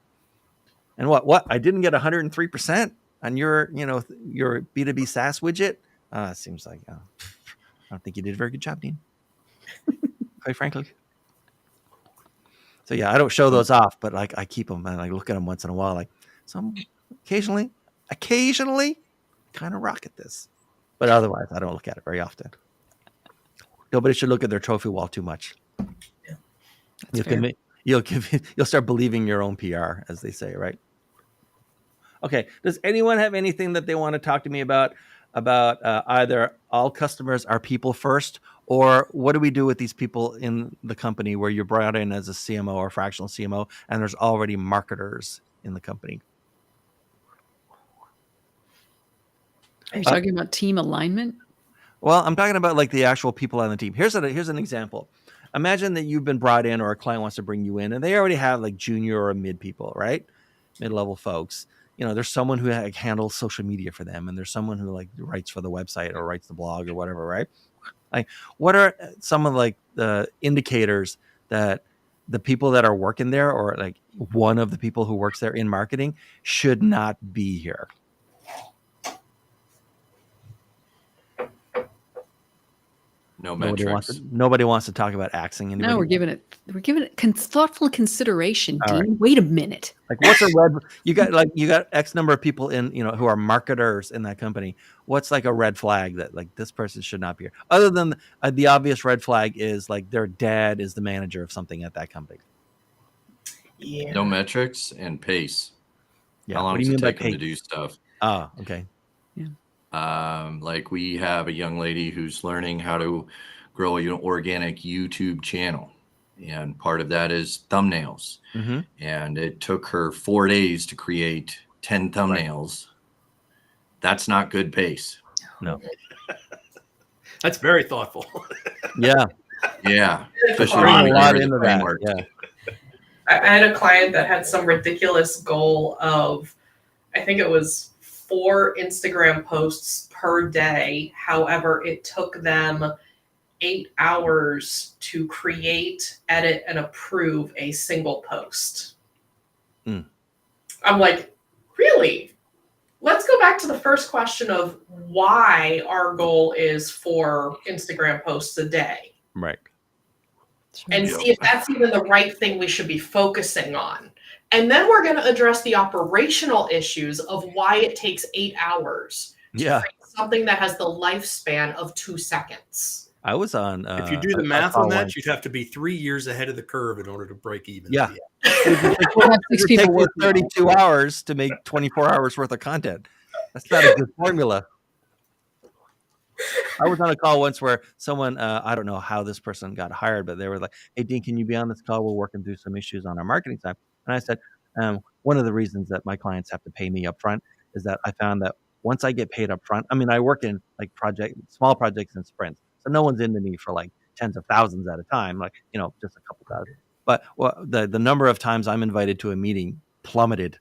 And what? I didn't get 103% on your B2B SaaS widget? It seems like I don't think you did a very good job, Dean. Quite frankly. So yeah, I don't show those off, but like I keep them and I look at them once in a while. Like some occasionally, kind of rock at this. But otherwise, I don't look at it very often. Nobody should look at their trophy wall too much. Yeah. You'll start believing your own PR, as they say, right? Okay. Does anyone have anything that they want to talk to me about either all customers are people first, or what do we do with these people in the company where you're brought in as a CMO or fractional CMO, and there's already marketers in the company? Are you talking about team alignment? Well, I'm talking about like the actual people on the team. Here's an example. Imagine that you've been brought in or a client wants to bring you in and they already have like junior or mid people, right? Mid-level folks. There's someone who handles social media for them and there's someone who like writes for the website or writes the blog or whatever, right? Like what are some of like the indicators that the people that are working there or like one of the people who works there in marketing should not be here? No metrics. Nobody wants to talk about axing anybody. No, we're giving it thoughtful consideration, Dean. Right. Wait a minute. Like what's a red? You got X number of people in who are marketers in that company. What's like a red flag that like this person should not be here? Other than the obvious red flag is like their dad is the manager of something at that company. Yeah. No metrics and pace. Yeah. How long does it take them to do stuff? Oh, okay. Yeah. Like we have a young lady who's learning how to grow an organic YouTube channel. And part of that is thumbnails. Mm-hmm. And it took her 4 days to create 10 thumbnails. Right. That's not good pace. No. That's very thoughtful. Yeah. Yeah. Especially a lot into that. Yeah. I had a client that had some ridiculous goal of, I think it was 4 Instagram posts per day. However, it took them 8 hours to create, edit, and approve a single post. I'm like, really? Let's go back to the first question of why our goal is 4 Instagram posts a day. Right. And see if that's even the right thing we should be focusing on. And then we're going to address the operational issues of why it takes 8 hours to create something that has the lifespan of 2 seconds. I was on. If you do the math on that, you'd have to be 3 years ahead of the curve in order to break even. Yeah. It takes 32 hours to make 24 hours worth of content. That's not a good formula. I was on a call once where someone, I don't know how this person got hired, but they were like, "Hey, Dean, can you be on this call? We're working through some issues on our marketing side." And I said, one of the reasons that my clients have to pay me up front is that I found that once I get paid up front, I mean, I work in like small projects and sprints. So no one's into me for like tens of thousands at a time, like, just a couple thousand. But the number of times I'm invited to a meeting plummeted.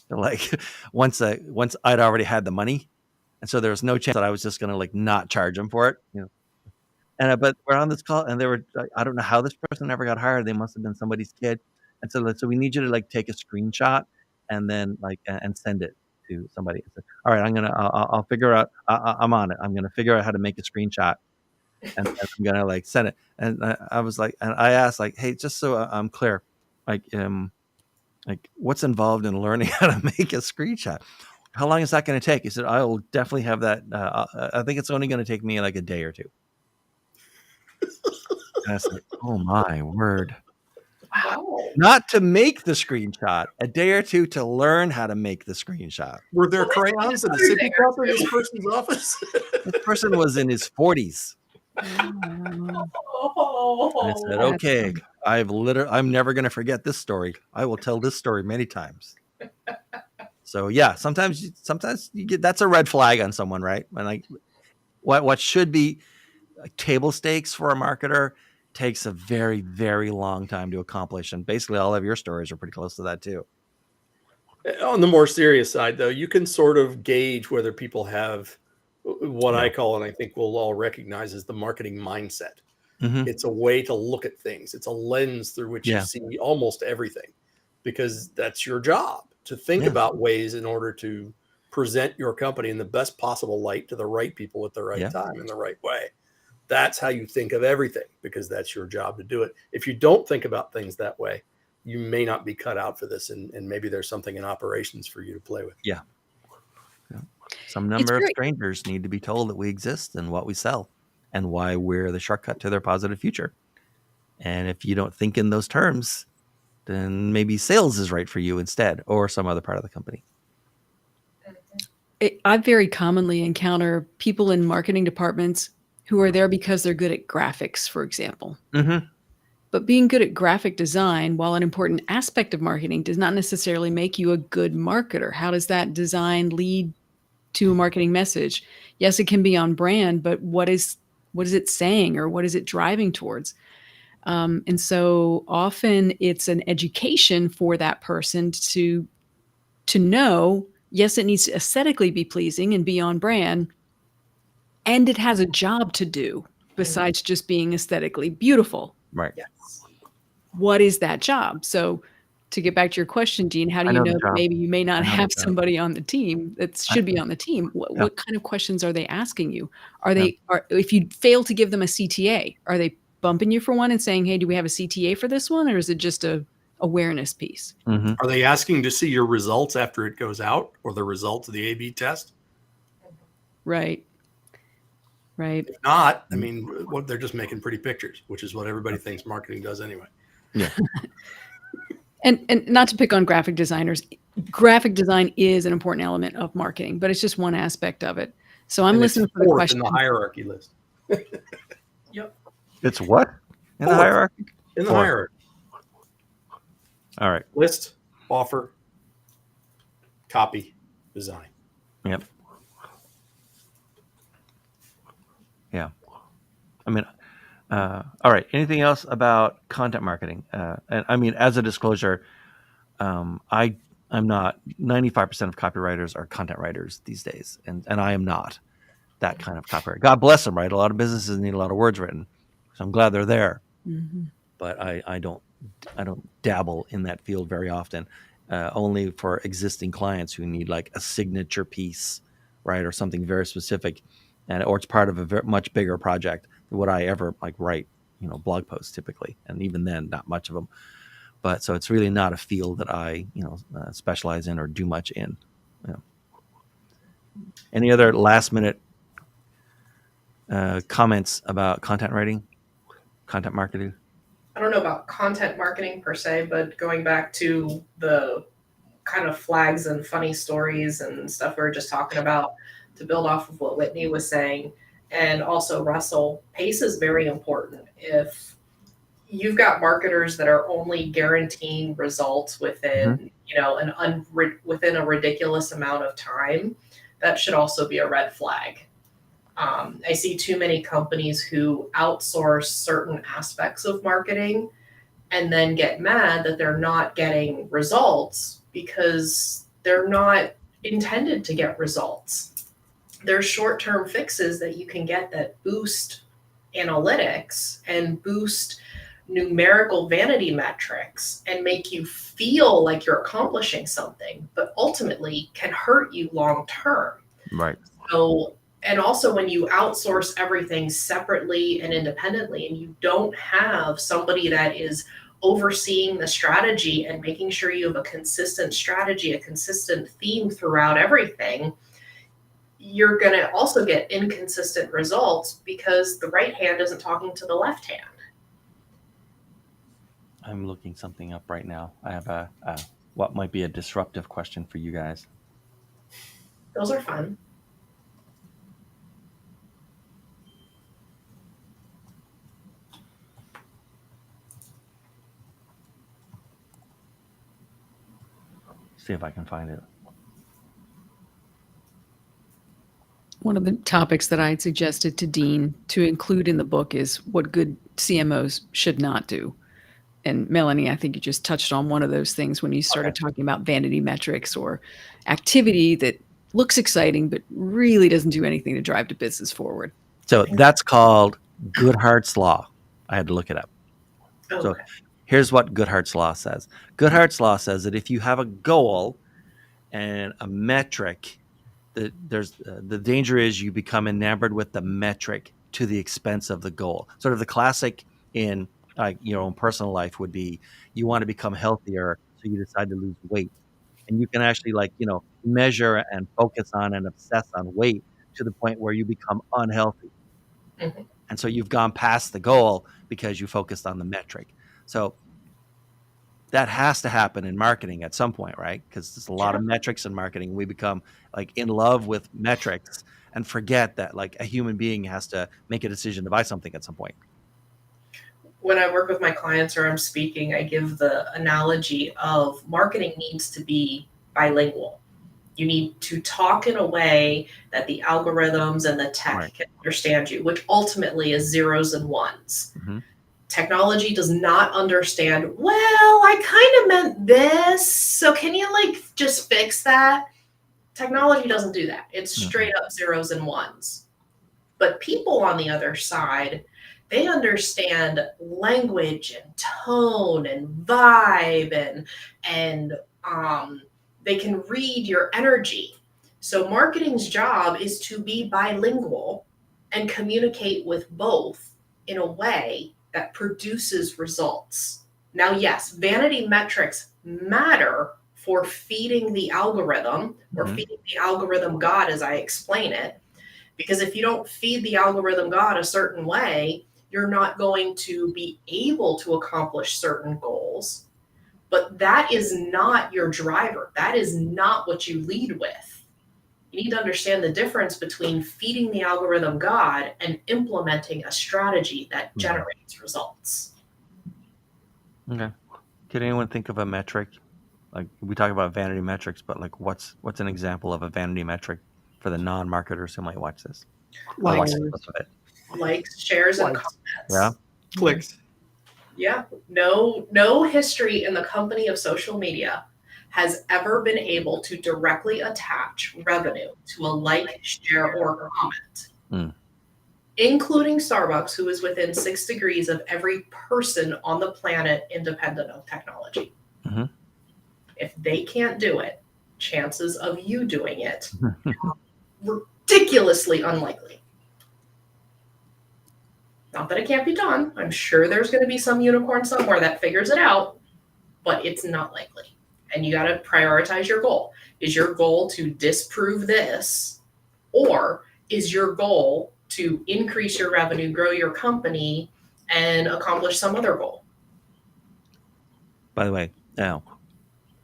Like once I'd already had the money. And so there was no chance that I was just going to like not charge them for it, And but we're on this call, and they were I don't know how this person never got hired. They must have been somebody's kid. And so we need you to like take a screenshot and then like and send it to somebody. I said, all right, I'll figure out. I'm on it. I'm gonna figure out how to make a screenshot, and I'm gonna like send it. And I was like, and I asked like, hey, just so I'm clear, like what's involved in learning how to make a screenshot? How long is that going to take? He said, I will definitely have that. I think it's only going to take me like a day or two. And I was like, oh my word. Wow. Not to make the screenshot, a day or two to learn how to make the screenshot. Were there crayons in the sippy cup in this person's office? This person was in his 40s. Oh, And I said, okay, I'm never going to forget this story. I will tell this story many times. So yeah, sometimes you get, that's a red flag on someone, right? And like what should be like table stakes for a marketer takes a very, very long time to accomplish. And basically all of your stories are pretty close to that too. On the more serious side, though, you can sort of gauge whether people have what I call, and I think we'll all recognize, as the marketing mindset. Mm-hmm. It's a way to look at things. It's a lens through which you see almost everything, because that's your job, to think about ways in order to present your company in the best possible light to the right people at the right time in the right way. That's how you think of everything, because that's your job to do it. If you don't think about things that way, you may not be cut out for this, and maybe there's something in operations for you to play with. Yeah. Some number of strangers need to be told that we exist and what we sell and why we're the shortcut to their positive future. And if you don't think in those terms, then maybe sales is right for you instead, or some other part of the company. I very commonly encounter people in marketing departments who are there because they're good at graphics, for example. Mm-hmm. But being good at graphic design, while an important aspect of marketing, does not necessarily make you a good marketer. How does that design lead to a marketing message? Yes, it can be on brand, but what is it saying, or what is it driving towards? And so often it's an education for that person to know, yes, it needs to aesthetically be pleasing and be on brand, and it has a job to do besides just being aesthetically beautiful. Right. yes. What is that job? So to get back to your question, Dean, how do you know that maybe you may not have somebody on the team that should be on the team? What kind of questions are they asking you? If you fail to give them a CTA, are they bumping you for one and saying, hey, do we have a CTA for this one? Or is it just a awareness piece? Mm-hmm. Are they asking to see your results after it goes out, or the results of the A/B test? Right. Right. If not, I mean, they're just making pretty pictures, which is what everybody thinks marketing does anyway. Yeah. And not to pick on graphic designers, graphic design is an important element of marketing, but it's just one aspect of it. So I'm listening for the question. In the hierarchy list. Yep. It's what? In the hierarchy? In the hierarchy. All right. List, offer, copy, design. Yep. Yeah. I mean, all right. Anything else about content marketing? And I mean, as a disclosure, I'm not. 95% of copywriters are content writers these days, and I am not that kind of copywriter. God bless them, right? A lot of businesses need a lot of words written, so I'm glad they're there. Mm-hmm. But I don't dabble in that field very often. Only for existing clients who need like a signature piece, right, or something very specific, or it's part of a much bigger project than what I ever like write. Blog posts typically, and even then, not much of them. But so it's really not a field that I specialize in or do much in. Any other last minute comments about content writing, content marketing? I don't know about content marketing per se, but going back to the kind of flags and funny stories and stuff we were just talking about, to build off of what Whitney was saying, and also Russell, pace is very important. If you've got marketers that are only guaranteeing results within, within a ridiculous amount of time, that should also be a red flag. I see too many companies who outsource certain aspects of marketing and then get mad that they're not getting results because they're not intended to get results. There's short-term fixes that you can get that boost analytics and boost numerical vanity metrics and make you feel like you're accomplishing something, but ultimately can hurt you long-term. Right. So, and also when you outsource everything separately and independently, and you don't have somebody that is overseeing the strategy and making sure you have a consistent strategy, a consistent theme throughout everything, you're going to also get inconsistent results because the right hand isn't talking to the left hand. I'm looking something up right now. I have a what might be a disruptive question for you guys. Those are fun. See if I can find it. One of the topics that I had suggested to Dean to include in the book is what good CMOs should not do. And Melanie, I think you just touched on one of those things when you started talking about vanity metrics or activity that looks exciting but really doesn't do anything to drive the business forward. So that's called Goodhart's Law. I had to look it up. Okay. So here's what Goodhart's Law says. Goodhart's Law says that if you have a goal and a metric, the danger is you become enamored with the metric to the expense of the goal. Sort of the classic in your own personal life would be you want to become healthier, so you decide to lose weight, and you can actually measure and focus on and obsess on weight to the point where you become unhealthy. Mm-hmm. And so you've gone past the goal because you focused on the metric. So that has to happen in marketing at some point, right? Because there's a lot of metrics in marketing. We become in love with metrics and forget that a human being has to make a decision to buy something at some point. When I work with my clients or I'm speaking, I give the analogy of marketing needs to be bilingual. You need to talk in a way that the algorithms and the tech can understand you, which ultimately is zeros and ones. Mm-hmm. Technology does not understand, well, I kind of meant this, so can you just fix that? Technology doesn't do that. It's straight up zeros and ones. But people on the other side, they understand language and tone and vibe and they can read your energy. So marketing's job is to be bilingual and communicate with both in a way that produces results. Now, yes, vanity metrics matter for feeding the algorithm or feeding the algorithm God, as I explain it, because if you don't feed the algorithm God a certain way, you're not going to be able to accomplish certain goals. But that is not your driver. That is not what you lead with. You need to understand the difference between feeding the algorithm God and implementing a strategy that generates results. Okay. Can anyone think of a metric? We talk about vanity metrics, but what's an example of a vanity metric for the non-marketers who might watch this? Likes, shares, and comments. Yeah. Clicks. Yeah. No history in the company of social media has ever been able to directly attach revenue to a like, share, or comment, including Starbucks, who is within 6 degrees of every person on the planet independent of technology. Mm-hmm. If they can't do it, chances of you doing it are ridiculously unlikely. Not that it can't be done. I'm sure there's going to be some unicorn somewhere that figures it out, but it's not likely. And you got to prioritize your goal. Is your goal to disprove this, or is your goal to increase your revenue, grow your company, and accomplish some other goal? By the way, now,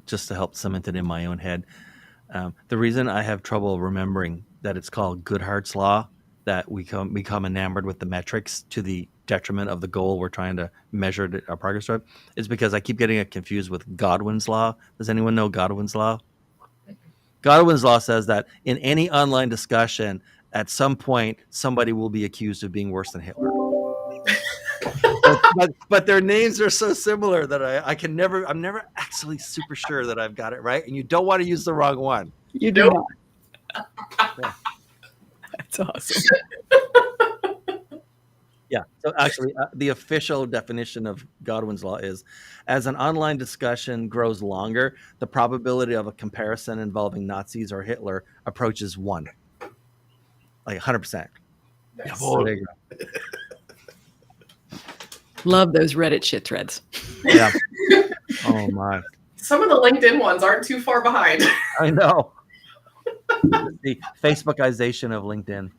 just to help cement it in my own head, the reason I have trouble remembering that it's called Goodhart's Law, that we become enamored with the metrics to the detriment of the goal we're trying to measure our progress toward, is because I keep getting it confused with Godwin's Law. Does anyone know Godwin's Law? Godwin's Law says that in any online discussion, at some point, somebody will be accused of being worse than Hitler. but their names are so similar that I'm never actually super sure that I've got it right. And you don't want to use the wrong one. You do not. Yeah. That's awesome. Yeah. So actually, the official definition of Godwin's Law is, as an online discussion grows longer, the probability of a comparison involving Nazis or Hitler approaches 1. 100%. Yes. So there you go. Love those Reddit shit threads. Yeah. Oh my. Some of the LinkedIn ones aren't too far behind. I know. The Facebookization of LinkedIn.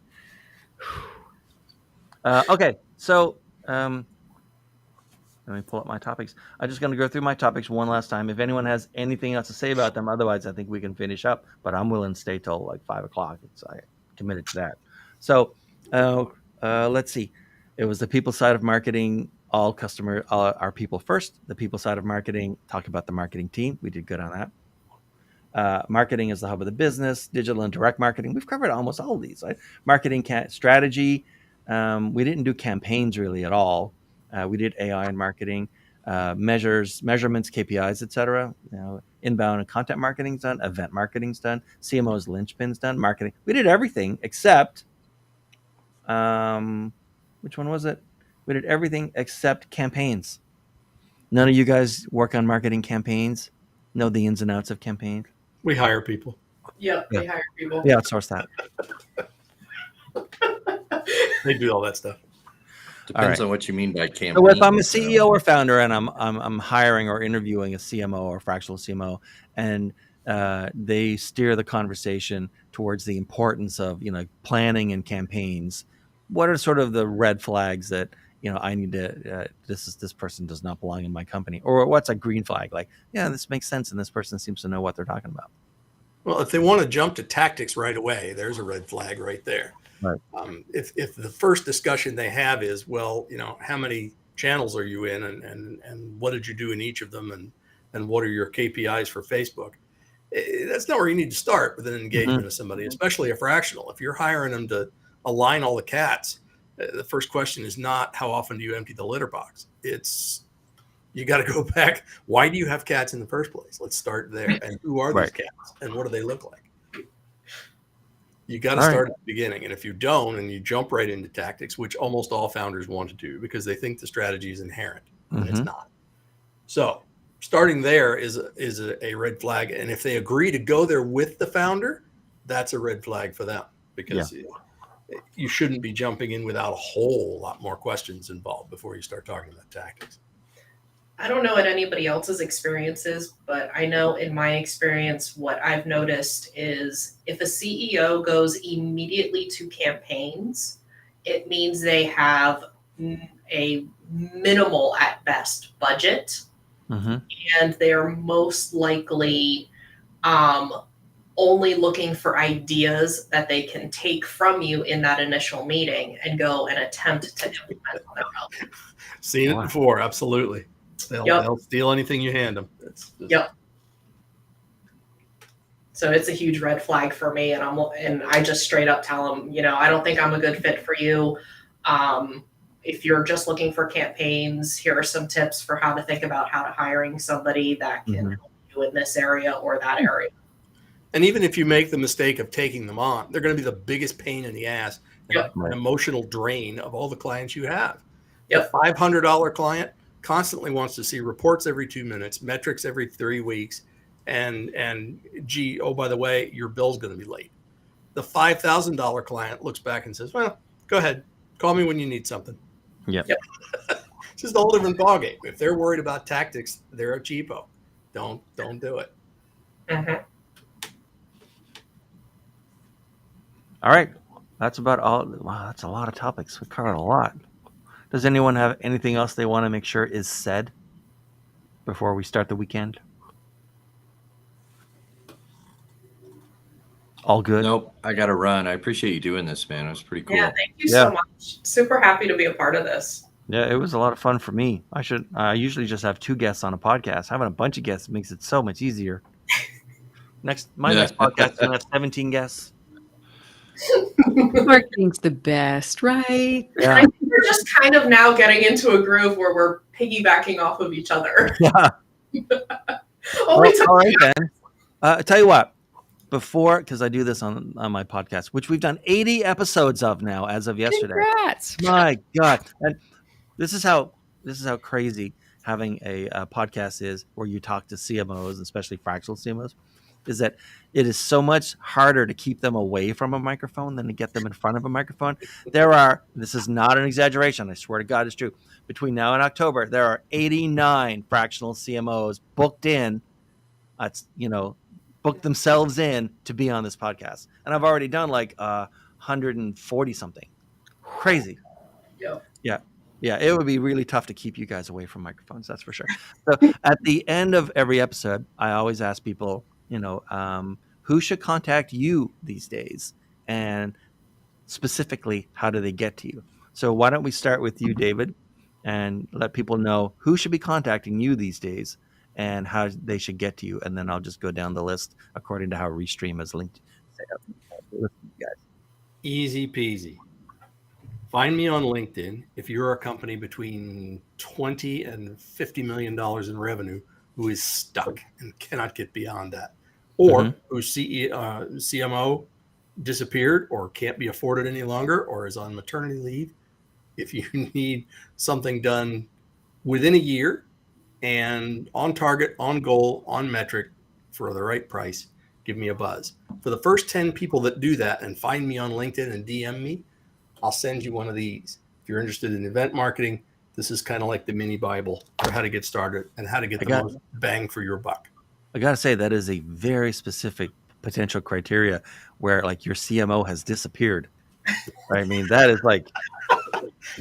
Okay, so let me pull up my topics. I'm just going to go through my topics one last time. If anyone has anything else to say about them, otherwise I think we can finish up. But I'm willing to stay till like 5 o'clock. I committed to that. So let's see. It was the people side of marketing. All our people first. The people side of marketing. Talk about the marketing team. We did good on that. Marketing is the hub of the business. Digital and direct marketing. We've covered almost all of these. Right? Marketing strategy. We didn't do campaigns really at all. We did AI and marketing, measurements, KPIs, etc. Inbound and content marketing's done, event marketing's done, CMO's linchpin's done, marketing. We did everything except, which one was it? We did everything except campaigns. None of you guys work on marketing campaigns. Know the ins and outs of campaigns. We hire people. Yep, we hire people. We outsource that. They do all that stuff. Depends on what you mean by campaign. So if I'm a CEO or founder and I'm hiring or interviewing a CMO or fractional CMO, and they steer the conversation towards the importance of planning and campaigns, what are sort of the red flags that I need to this person does not belong in my company, or what's a green flag? Like, yeah, this makes sense, and this person seems to know what they're talking about. Well, if they want to jump to tactics right away, there's a red flag right there. Right. If the first discussion they have is, well, how many channels are you in, and what did you do in each of them, and what are your KPIs for Facebook? That's not where you need to start with an engagement of somebody, especially a fractional. If you're hiring them to align all the cats, the first question is not how often do you empty the litter box. It's you got to go back. Why do you have cats in the first place? Let's start there. And who are these cats, and what do they look like? You got to start at the beginning. And if you don't, and you jump right into tactics, which almost all founders want to do because they think the strategy is inherent, and it's not. So starting there is a red flag. And if they agree to go there with the founder, that's a red flag for them, because you shouldn't be jumping in without a whole lot more questions involved before you start talking about tactics. I don't know what anybody else's experience is, but I know in my experience, what I've noticed is if a CEO goes immediately to campaigns, it means they have a minimal at best budget, and they're most likely only looking for ideas that they can take from you in that initial meeting and go and attempt to implement on their own. Seen it before, absolutely. They'll steal anything you hand them. So it's a huge red flag for me, and I just straight up tell them, I don't think I'm a good fit for you. If you're just looking for campaigns, here are some tips for how to think about how to hiring somebody that can help you in this area or that area. And even if you make the mistake of taking them on, they're going to be the biggest pain in the ass and an emotional drain of all the clients you have. A $500 client constantly wants to see reports every 2 minutes, metrics every 3 weeks, and gee, oh, by the way, your bill's going to be late. The $5,000 client looks back and says, well, go ahead, call me when you need something. It's just a whole different ballgame. If they're worried about tactics, they're a cheapo. Don't do it. All right, that's about all. Wow, that's a lot of topics. We covered a lot. Does anyone have anything else they want to make sure is said before we start the weekend? All good? Nope, I got to run. I appreciate you doing this, man. It was pretty cool. Yeah, thank you so much. Super happy to be a part of this. Yeah, it was a lot of fun for me. I usually just have 2 guests on a podcast. Having a bunch of guests makes it so much easier. My next podcast is going to have 17 guests. Marketing's the best, right? Yeah. I think we're just kind of now getting into a groove where we're piggybacking off of each other. Yeah. All right then. I tell you what, because I do this on my podcast, which we've done 80 episodes of now as of yesterday. Congrats. My God. And this is how crazy having a podcast is, where you talk to CMOs, especially fractional CMOs. is that it is so much harder to keep them away from a microphone than to get them in front of a microphone. This is not an exaggeration, I swear to God it's true, between now and October, there are 89 fractional CMOs booked in, booked themselves in to be on this podcast. And I've already done like 140 something. Crazy. Yep. Yeah. Yeah, it would be really tough to keep you guys away from microphones, that's for sure. So at the end of every episode, I always ask people, who should contact you these days? And specifically, how do they get to you? So why don't we start with you, David, and let people know who should be contacting you these days and how they should get to you. And then I'll just go down the list according to how Restream is linked. Easy peasy. Find me on LinkedIn if you're a company between $20 and $50 million in revenue who is stuck and cannot get beyond that, or whose CMO disappeared or can't be afforded any longer or is on maternity leave. If you need something done within a year and on target, on goal, on metric for the right price, give me a buzz. For the first 10 people that do that and find me on LinkedIn and DM me, I'll send you one of these. If you're interested in event marketing, this is kind of like the mini Bible for how to get started and how to get the most bang for your buck. I got to say, that is a very specific potential criteria where like your CMO has disappeared. Right? I mean, that is like.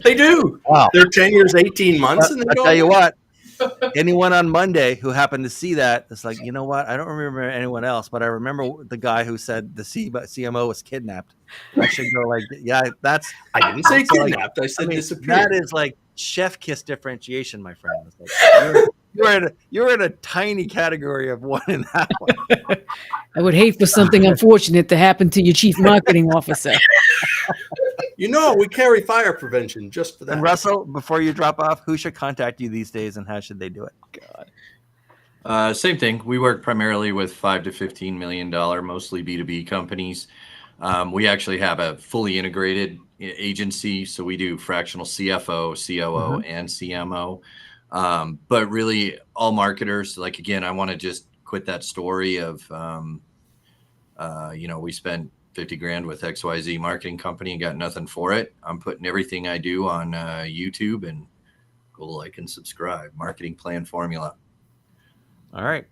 They do. Wow. Their tenure is 18 months. And I'll tell you what, anyone on Monday who happened to see that, it's like, you know what? I don't remember anyone else, but I remember the guy who said the CMO was kidnapped. I should go like, yeah, that's. I didn't say kidnapped. I said disappeared. That is like chef kiss differentiation, my friend. Like, you're in a tiny category of one in that one. I would hate for something unfortunate to happen to your chief marketing officer. We carry fire prevention just for that. And Russell, before you drop off, who should contact you these days and how should they do it? God. Same thing. We work primarily with $5 to $15 million, mostly B2B companies. We actually have a fully integrated agency. So we do fractional CFO, COO, and CMO. But really all marketers, like, again, I want to just quit that story of, we spent 50 grand with XYZ marketing company and got nothing for it. I'm putting everything I do on YouTube, and go like and subscribe. Marketing Plan Formula. All right.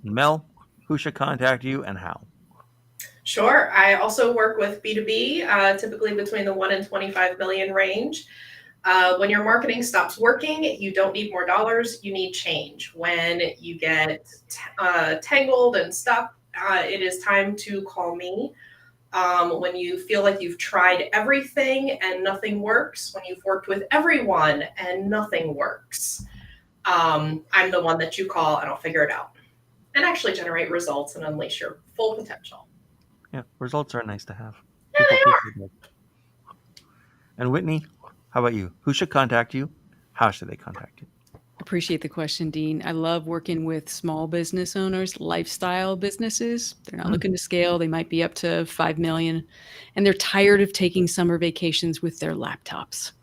Mel, who should contact you and how? Sure. I also work with B2B, typically between the 1 and 25 million range. When your marketing stops working, you don't need more dollars, you need change. When you get tangled and stuck, it is time to call me. When you feel like you've tried everything and nothing works, when you've worked with everyone and nothing works, I'm the one that you call and I'll figure it out and actually generate results and unleash your full potential. Yeah, results are nice to have. Yeah, they are. And Whitney, how about you? Who should contact you? How should they contact you? Appreciate the question, Dean. I love working with small business owners, lifestyle businesses. They're not looking to scale. They might be up to 5 million, and they're tired of taking summer vacations with their laptops.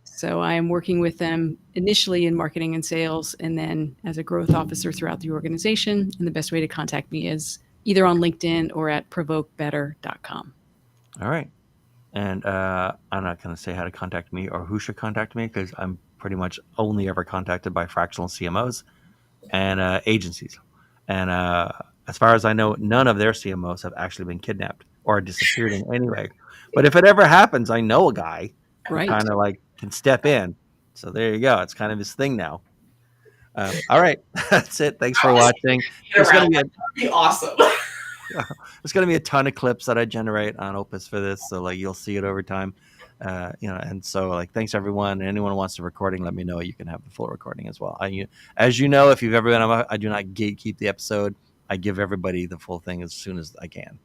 So I am working with them initially in marketing and sales, and then as a growth officer throughout the organization. And the best way to contact me is either on LinkedIn or at provokebetter.com. All right. And I'm not going to say how to contact me or who should contact me, because I'm pretty much only ever contacted by fractional CMOs and agencies. And as far as I know, none of their CMOs have actually been kidnapped or disappeared in any way. But if it ever happens, I know a guy who kind of like can step in. So there you go. It's kind of his thing now. All right. That's it. Thanks for watching. It's going to be awesome. There's going to be a ton of clips that I generate on Opus for this, so like you'll see it over time, and so like thanks everyone. Anyone who wants the recording, let me know. You can have the full recording as well. As you know, if you've ever been on, I do not gatekeep the episode. I give everybody the full thing as soon as I can.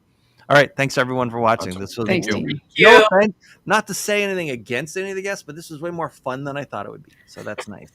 All right, thanks everyone for watching. Awesome. This was Thanks, Dean. not to say anything against any of the guests, but this was way more fun than I thought it would be. So that's nice.